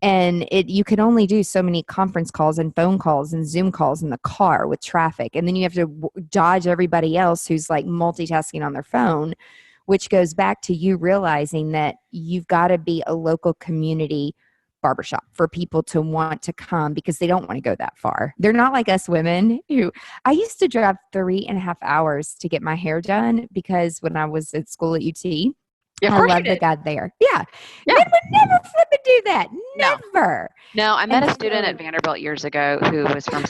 And you could only do so many conference calls and phone calls and Zoom calls in the car with traffic. And then you have to dodge everybody else who's like multitasking on their phone, which goes back to you realizing that you've got to be a local community barbershop for people to want to come, because they don't want to go that far. They're not like us women who, I used to drive 3.5 hours to get my hair done, because when I was at school at UT, Yeah, of I course you love the did. guy there. Yeah. Yeah. Men would never flip and do that. No. Never. No, I met And a student so, at Vanderbilt years ago who was from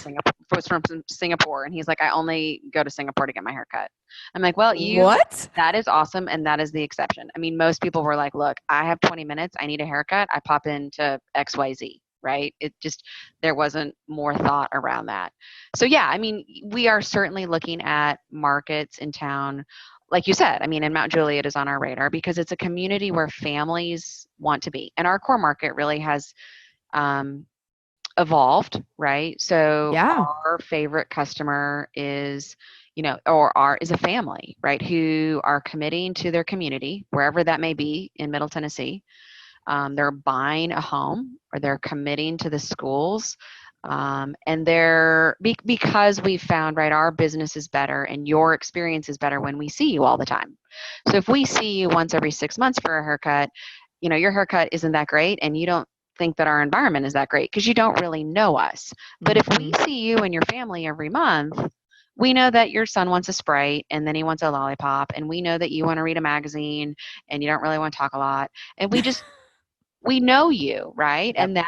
Singapore, and he's like, I only go to Singapore to get my hair cut. I'm like, well, what? that is awesome, and that is the exception. I mean, most people were like, look, I have 20 minutes, I need a haircut, I pop into XYZ, right? It just, there wasn't more thought around that. So yeah, I mean, we are certainly looking at markets in town. Like you said, I mean, in Mount Juliet is on our radar because it's a community where families want to be. And our core market really has um, evolved, right? So Yeah. our favorite customer is, is a family, right? Who are committing to their community, wherever that may be in Middle Tennessee. They're buying a home or they're committing to the schools. And because we found, right, our business is better and your experience is better when we see you all the time. So if we see you once every 6 months for a haircut, your haircut isn't that great and you don't think that our environment is that great because you don't really know us. But if we see you and your family every month, we know that your son wants a Sprite and then he wants a lollipop, and we know that you want to read a magazine and you don't really want to talk a lot. And we know you, right? Yep. And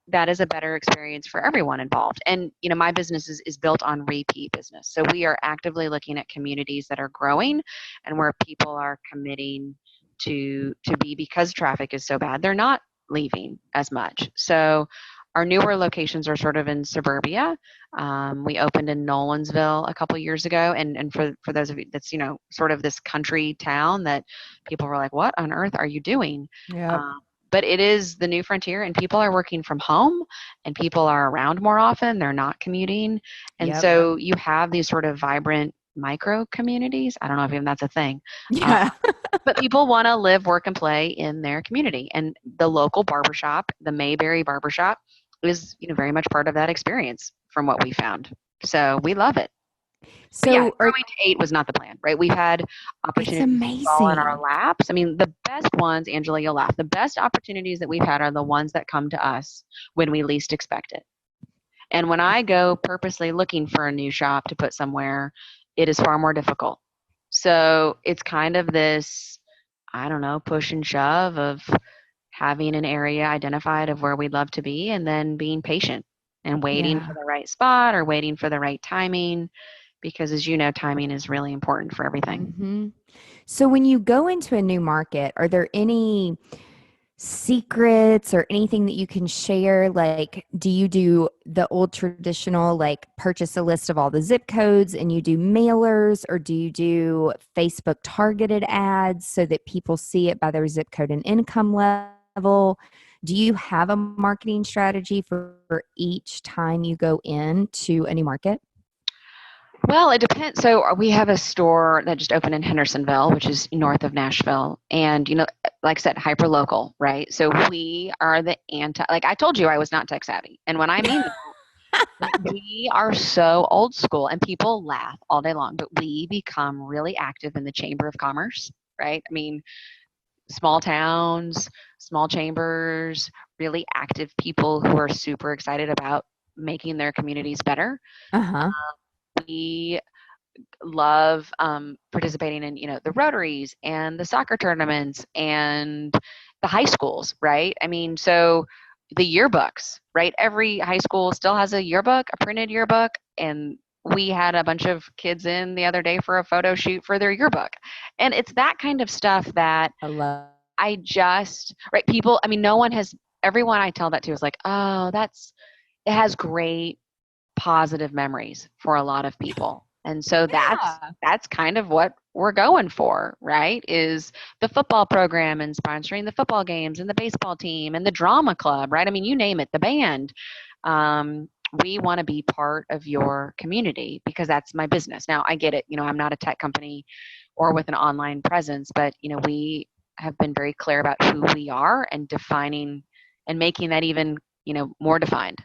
that is a better experience for everyone involved. And my business is built on repeat business. So we are actively looking at communities that are growing and where people are committing to be, because traffic is so bad, they're not leaving as much. So our newer locations are sort of in suburbia. We opened in Nolensville a couple years ago, and for those of you, that's sort of this country town that people were like, "What on earth are you doing?" Yep. But it is the new frontier, and people are working from home and people are around more often. They're not commuting. And Yep. so you have these sort of vibrant micro communities. I don't know if even that's a thing. Yeah. But people want to live, work, and play in their community. And the local barbershop, the Mayberry Barbershop, is very much part of that experience from what we found. So we love it. But yeah, So growing to 8 was not the plan, right? We've had it's opportunities fall in our amazing. laps. I mean, the best ones, Angela, you'll laugh, the best opportunities that we've had are the ones that come to us when we least expect it. And when I go purposely looking for a new shop to put somewhere, it is far more difficult. So it's kind of this, I don't know, push and shove of having an area identified of where we'd love to be and then being patient and waiting for Yeah. the right spot or waiting for the right timing, because as you know, timing is really important for everything. hmm So when you go into a new market, are there any secrets or anything that you can share? Like, do you do the old traditional, like purchase a list of all the zip codes and you do mailers, or do you do Facebook targeted ads so that people see it by their zip code and income level? Do you have a marketing strategy for each time you go into a new market? Well, it depends. So we have a store that just opened in Hendersonville, which is north of Nashville. And, like I said, hyper local, right? So we are the like I told you, I was not tech savvy. And when I mean that, we are so old school, and people laugh all day long, but we become really active in the Chamber of Commerce, right? I mean, small towns, small chambers, really active people who are super excited about making their communities better. Uh-huh. We love participating in the Rotaries and the soccer tournaments and the high schools, right? I mean, so the yearbooks, right? Every high school still has a yearbook, a printed yearbook, and we had a bunch of kids in the other day for a photo shoot for their yearbook. And it's that kind of stuff that I love. right, people, I mean, everyone I tell that to is like, oh, it has great positive memories for a lot of people. And so Yeah. that's kind of what we're going for, right? Is the football program and sponsoring the football games and the baseball team and the drama club, right? I mean, you name it, the band. We want to be part of your community because that's my business. Now, I get it. I'm not a tech company or with an online presence, but we have been very clear about who we are and defining and making that even, more defined.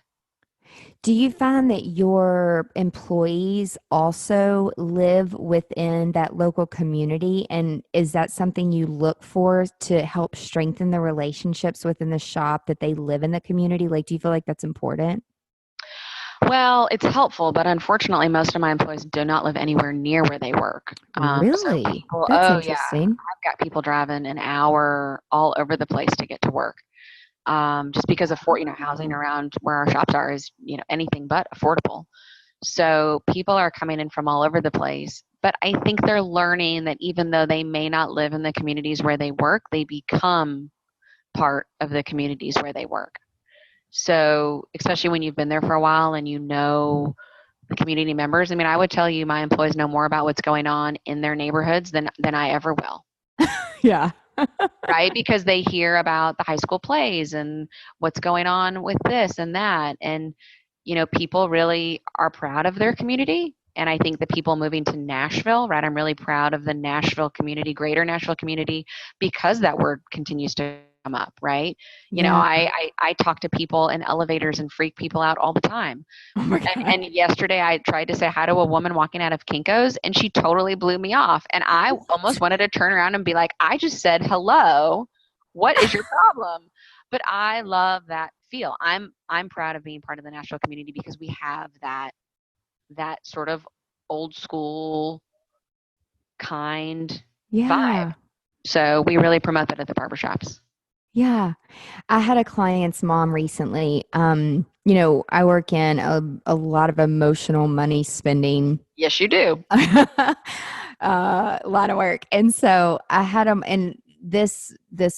Do you find that your employees also live within that local community? And is that something you look for to help strengthen the relationships within the shop, that they live in the community? Like, do you feel like that's important? Well, it's helpful, but unfortunately, most of my employees do not live anywhere near where they work. So Really? people, That's oh yeah, interesting. I've got people driving an hour all over the place to get to work. Just because of housing around where our shops are is, anything but affordable. So people are coming in from all over the place. But I think they're learning that even though they may not live in the communities where they work, they become part of the communities where they work. So, especially when you've been there for a while and the community members, I mean, I would tell you my employees know more about what's going on in their neighborhoods than I ever will. Yeah. Right? Because they hear about the high school plays and what's going on with this and that. And, people really are proud of their community. And I think the people moving to Nashville, right? I'm really proud of the Nashville community, greater Nashville community, because that word continues to come up, right? Yeah. I talk to people in elevators and freak people out all the time. Oh my God. And yesterday I tried to say hi to a woman walking out of Kinko's and she totally blew me off. And I almost wanted to turn around and be like, I just said hello. What is your problem? But I love that feel. I'm proud of being part of the Nashville community because we have that sort of old school kind Yeah. vibe. So we really promote that at the barbershops. Yeah. I had a client's mom recently. I work in a lot of emotional money spending. Yes, you do. A lot of work. And so I had them in this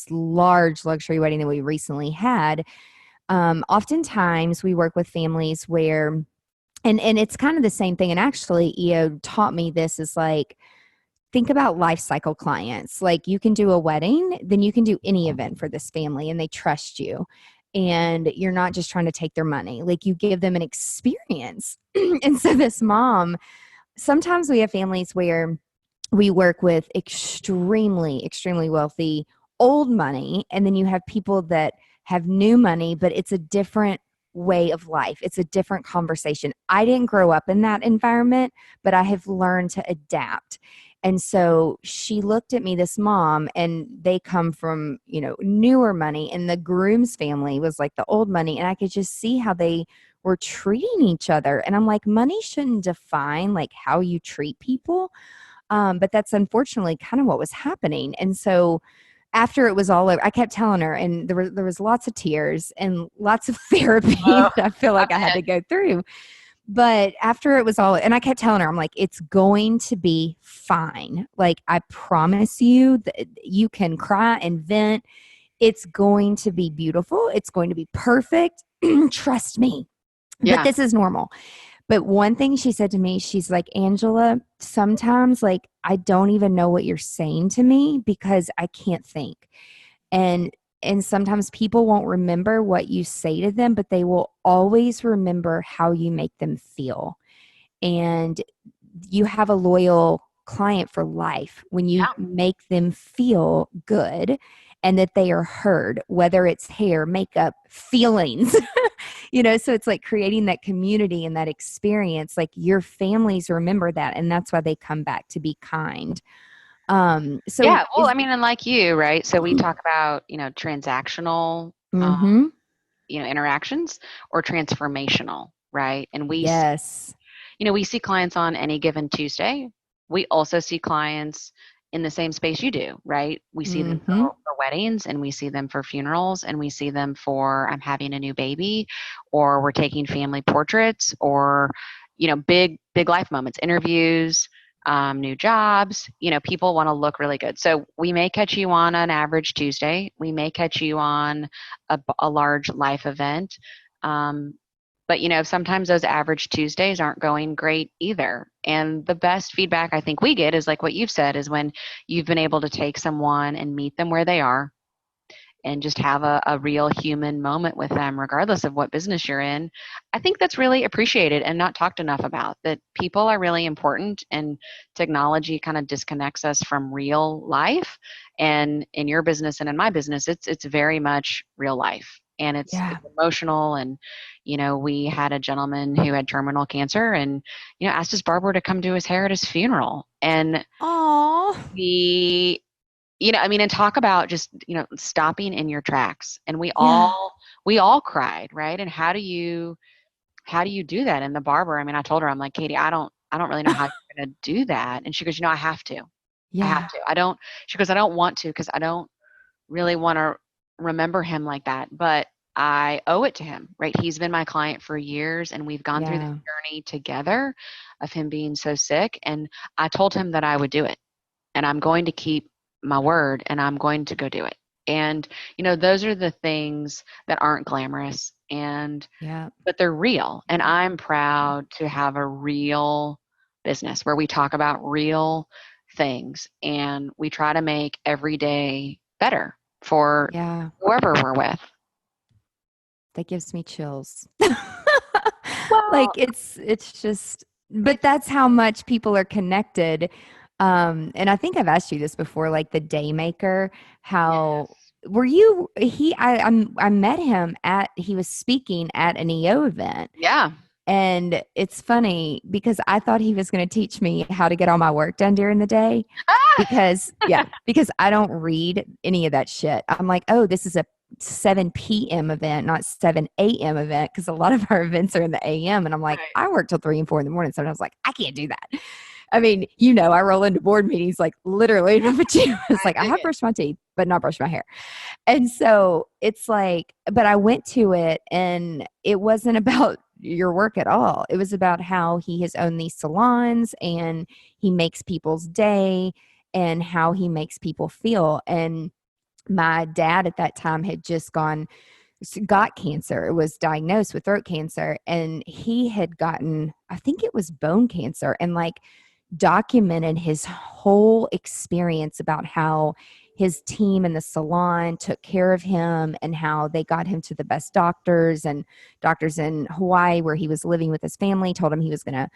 large luxury wedding that we recently had. Oftentimes we work with families where and it's kind of the same thing. And actually, EO taught me this is like, think about Lifecycle Clients. Like you can do a wedding, then you can do any event for this family and they trust you. And you're not just trying to take their money. Like you give them an experience. And so this mom, sometimes we have families where we work with extremely, extremely wealthy old money. And then you have people that have new money, but it's a different way of life. It's a different conversation. I didn't grow up in that environment, but I have learned to adapt. And so she looked at me, this mom, and they come from, newer money. And the groom's family was like the old money. And I could just see how they were treating each other. And I'm like, money shouldn't define like how you treat people. But that's unfortunately kind of what was happening. And so after it was all over, I kept telling her, and there was lots of tears and lots of therapy that I feel like I had to go through. But after it was all, and I kept telling her, I'm like, it's going to be fine. Like, I promise you that you can cry and vent. It's going to be beautiful. It's going to be perfect. Trust me. Yeah. But this is normal. But one thing she said to me, she's like, Angela, sometimes like I don't even know what you're saying to me because I can't think. And sometimes people won't remember what you say to them, but they will always remember how you make them feel. And you have a loyal client for life when you make them feel good and that they are heard, whether it's hair, makeup, feelings, so it's like creating that community and that experience. Like your families remember that. And that's why they come back to be kind. Yeah, well, I mean, and like you, right? So we talk about, transactional, interactions or transformational, right? And we see clients on any given Tuesday. We also see clients in the same space you do, right? We see them for weddings and we see them for funerals and we see them for I'm having a new baby or we're taking family portraits or, big life moments, interviews, new jobs. People want to look really good. So we may catch you on an average Tuesday. We may catch you on a large life event. But, sometimes those average Tuesdays aren't going great either. And the best feedback I think we get is like what you've said is when you've been able to take someone and meet them where they are and just have a real human moment with them, regardless of what business you're in. I think that's really appreciated and not talked enough about, that people are really important and technology kind of disconnects us from real life. And in your business and in my business, it's very much real life. And it's emotional. And, we had a gentleman who had terminal cancer and, asked his barber to come do his hair at his funeral. And and talk about just, stopping in your tracks. And we all cried, right? And how do you how do you do that? And the barber, I mean, I told her, I'm like, Katie, I don't really know how you're going to do that. And she goes, I have to. I have Yeah. to. She goes, I don't want to because I don't really want to remember him like that, but I owe it to him, right? He's been my client for years and we've gone through the Yeah. journey together of him being so sick. And I told him that I would do it and I'm going to keep my word and I'm going to go do it. And, those are the things that aren't glamorous Yeah. but they're real. And I'm proud to have a real business where we talk about real things and we try to make every day better for Yeah. whoever we're with. That gives me chills. Well, Like it's just, but that's how much people are connected. And I think I've asked you this before, like the day maker, how yes. were you, I met him he was speaking at an EO event. Yeah. And it's funny because I thought he was going to teach me how to get all my work done during the day because I don't read any of that shit. I'm like, oh, this is a 7 p.m. event, not 7 a.m. event, because a lot of our events are in the a.m. And I'm like, Right. I work till 3 and 4 in the morning. So I was like, I can't do that. I mean, I roll into board meetings like literally in my pajamas. Like I dig have it. brushed my teeth, but not brushed my hair. And so it's like, but I went to it and it wasn't about your work at all. It was about how he has owned these salons and he makes people's day and how he makes people feel. And my dad at that time had just got cancer, was diagnosed with throat cancer, and he had gotten, I think it was bone cancer, and like documented his whole experience about how his team in the salon took care of him and how they got him to the best doctors, and doctors in Hawaii where he was living with his family told him he was going to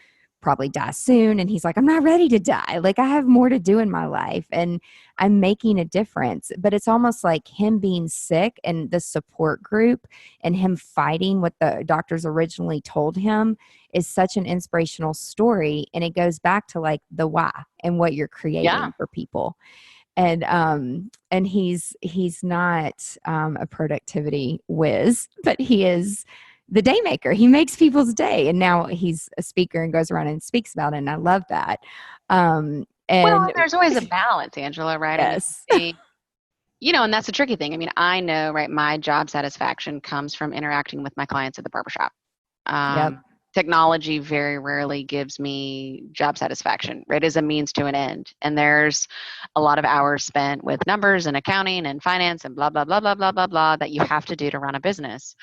probably die soon. And he's like, I'm not ready to die. Like I have more to do in my life and I'm making a difference. But it's almost like him being sick and the support group and him fighting what the doctors originally told him is such an inspirational story. And it goes back to like the why and what you're Yeah. creating for people. And he's not a productivity whiz, but he is the day maker. He makes people's day, and now he's a speaker and goes around and speaks about it. And I love that. Well, And there's always a balance, Angela, right? I mean, yes, I think, and that's the tricky thing. I mean, I know, right, my job satisfaction comes from interacting with my clients at the barbershop. yep, Technology very rarely gives me job satisfaction, right? As a means to an end. And there's a lot of hours spent with numbers and accounting and finance and blah, blah, blah, blah, blah, blah, blah that you have to do to run a business.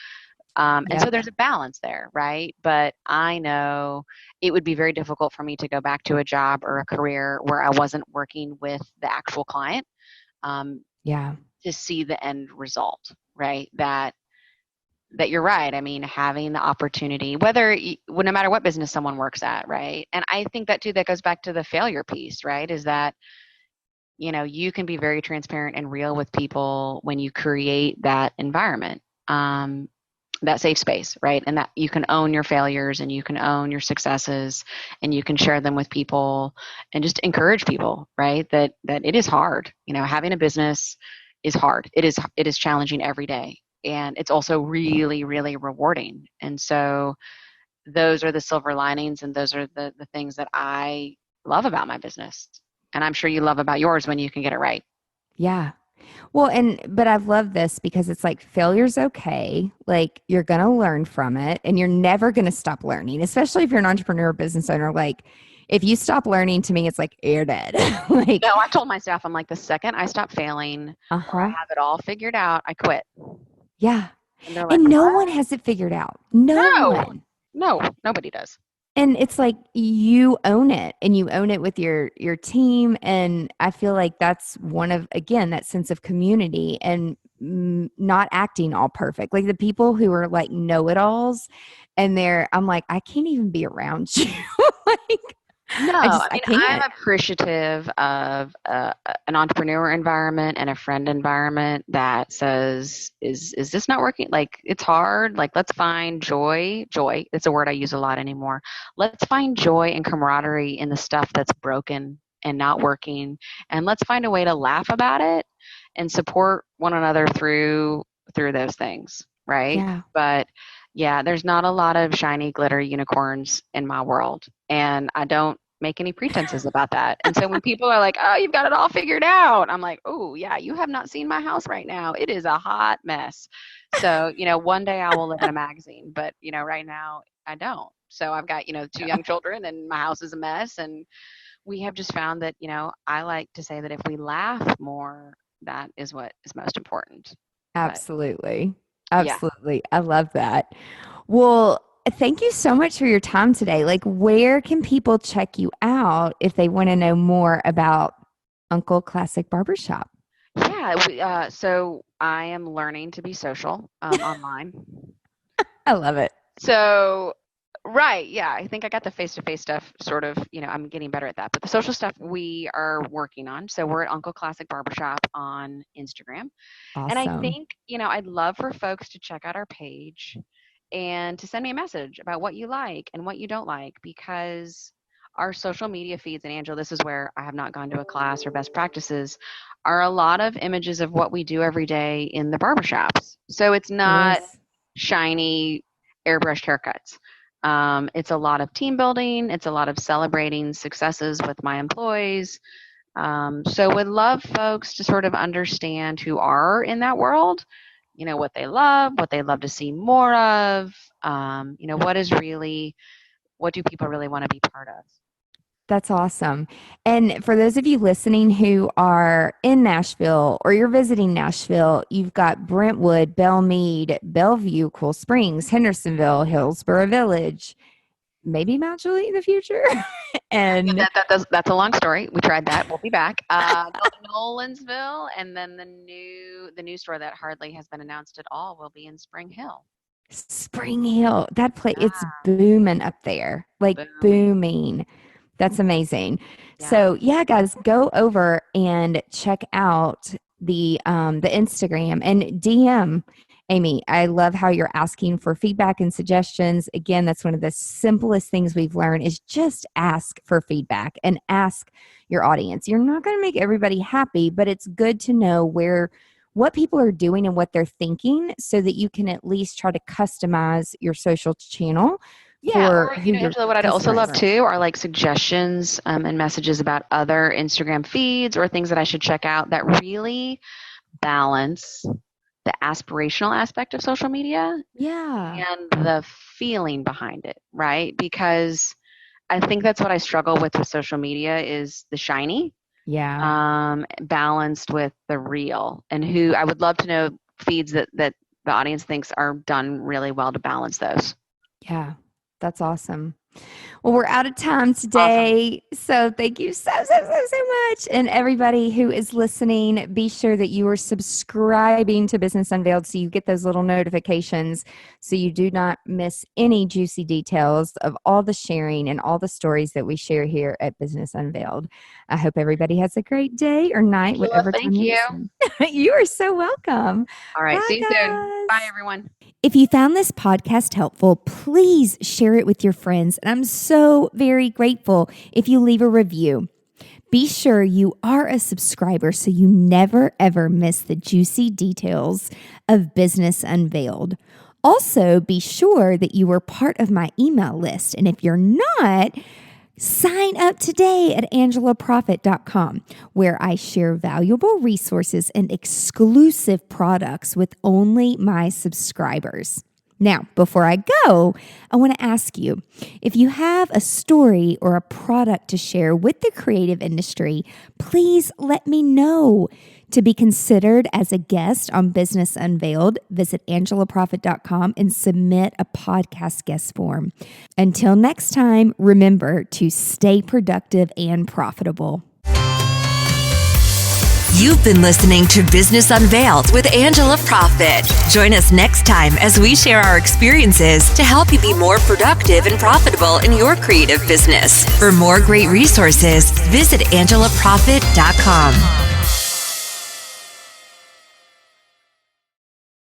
And so yep, there's a balance there, right? But I know it would be very difficult for me to go back to a job or a career where I wasn't working with the actual client um, yeah, to see the end result, right? That you're right. I mean, having the opportunity, no matter what business someone works at, right? And I think that too, that goes back to the failure piece, right? Is that, you can be very transparent and real with people when you create that environment, that safe space, right? And that you can own your failures and you can own your successes and you can share them with people and just encourage people, right? That it is hard. Having a business is hard. It is challenging every day. And it's also really, really rewarding. And so those are the silver linings and those are the things that I love about my business. And I'm sure you love about yours when you can get it right. yeah. Well, but I've loved this because it's like failure's okay. Like you're going to learn from it and you're never going to stop learning, especially if you're an entrepreneur or business owner. Like if you stop learning, to me, it's like you're dead. No, Like, I told my staff, I'm like, the second I stop failing or I uh-huh. have it all figured out, I quit. Yeah. And they're like, And no one what? has it figured out. No No, one. no, nobody does. And it's like you own it and you own it with your team. And I feel like that's one of, again, that sense of community and not acting all perfect. Like the people who are like know-it-alls and I'm like, I can't even be around you. Like, No, I I mean, I'm can't. appreciative of an entrepreneur environment and a friend environment that says, is this not working? Like, it's hard. Like, let's find joy. Joy, it's a word I use a lot anymore. Let's find joy and camaraderie in the stuff that's broken and not working. And let's find a way to laugh about it and support one another through those things, right? Yeah. But Yeah, there's not a lot of shiny glitter unicorns in my world, and I don't make any pretenses about that. And so when people are like, "Oh, you've got it all figured out," I'm like, "Oh, yeah, you have not seen my house right now. It is a hot mess." So, one day I will live in a magazine, but, right now I don't. So I've got, two young children and my house is a mess. And we have just found that, I like to say that if we laugh more, that is what is most important. But Absolutely. yeah. Absolutely. I love that. Well, thank you so much for your time today. Like, where can people check you out if they want to know more about Uncle Classic Barbershop? Yeah. So I am learning to be social online. I love it. So, right. Yeah. I think I got the face-to-face stuff sort of, I'm getting better at that. But the social stuff we are working on. So we're at Uncle Classic Barbershop on Instagram. And I Awesome. think, I'd love for folks to check out our page and to send me a message about what you like and what you don't like, because our social media feeds, and Angela, this is where I have not gone to a class or best practices, are a lot of images of what we do every day in the barbershops. So it's It not is. shiny airbrushed haircuts. It's a lot of team building. It's a lot of celebrating successes with my employees. So would love folks to sort of understand who are in that world, what they love to see more of, what do people really want to be part of? That's awesome. And for those of you listening who are in Nashville or you're visiting Nashville, you've got Brentwood, Belmead, Bellevue, Cool Springs, Hendersonville, Hillsborough Village, maybe Mount Juliet in the future. And That's a long story. We tried that. We'll be back. Nolensville, and then the new store that hardly has been announced at all will be in Spring Hill. Spring Hill, that place, Yeah. it's booming up there, like booming. That's amazing. Yeah. So yeah, guys, go over and check out the Instagram and DM Amy. I love how you're asking for feedback and suggestions. Again, that's one of the simplest things we've learned is just ask for feedback and ask your audience. You're not going to make everybody happy, but it's good to know what people are doing and what they're thinking so that you can at least try to customize your social channel. Yeah, For or, who your Angela, what I'd also love customers too are like suggestions and messages about other Instagram feeds or things that I should check out that really balance the aspirational aspect of social media Yeah. and the feeling behind it, right? Because I think that's what I struggle with social media is the shiny, Yeah. balanced with the real, and who I would love to know feeds that the audience thinks are done really well to balance those. Yeah. That's awesome. Well, we're out of time today. Awesome. So thank you so much. And everybody who is listening, be sure that you are subscribing to Business Unveiled so you get those little notifications so you do not miss any juicy details of all the sharing and all the stories that we share here at Business Unveiled. I hope everybody has a great day or night, whatever time you listen. You are so welcome. All right. Bye, see you guys. soon. Bye, everyone. If you found this podcast helpful, please share it with your friends. And I'm so very grateful if you leave a review. Be sure you are a subscriber so you never, ever miss the juicy details of Business Unveiled. Also, be sure that you are part of my email list. And if you're not, sign up today at angelaprofit.com, where I share valuable resources and exclusive products with only my subscribers. Now, before I go, I want to ask you, if you have a story or a product to share with the creative industry, please let me know. To be considered as a guest on Business Unveiled, visit angelaprofit.com and submit a podcast guest form. Until next time, remember to stay productive and profitable. You've been listening to Business Unveiled with Angela Profit. Join us next time as we share our experiences to help you be more productive and profitable in your creative business. For more great resources, visit angelaprofit.com.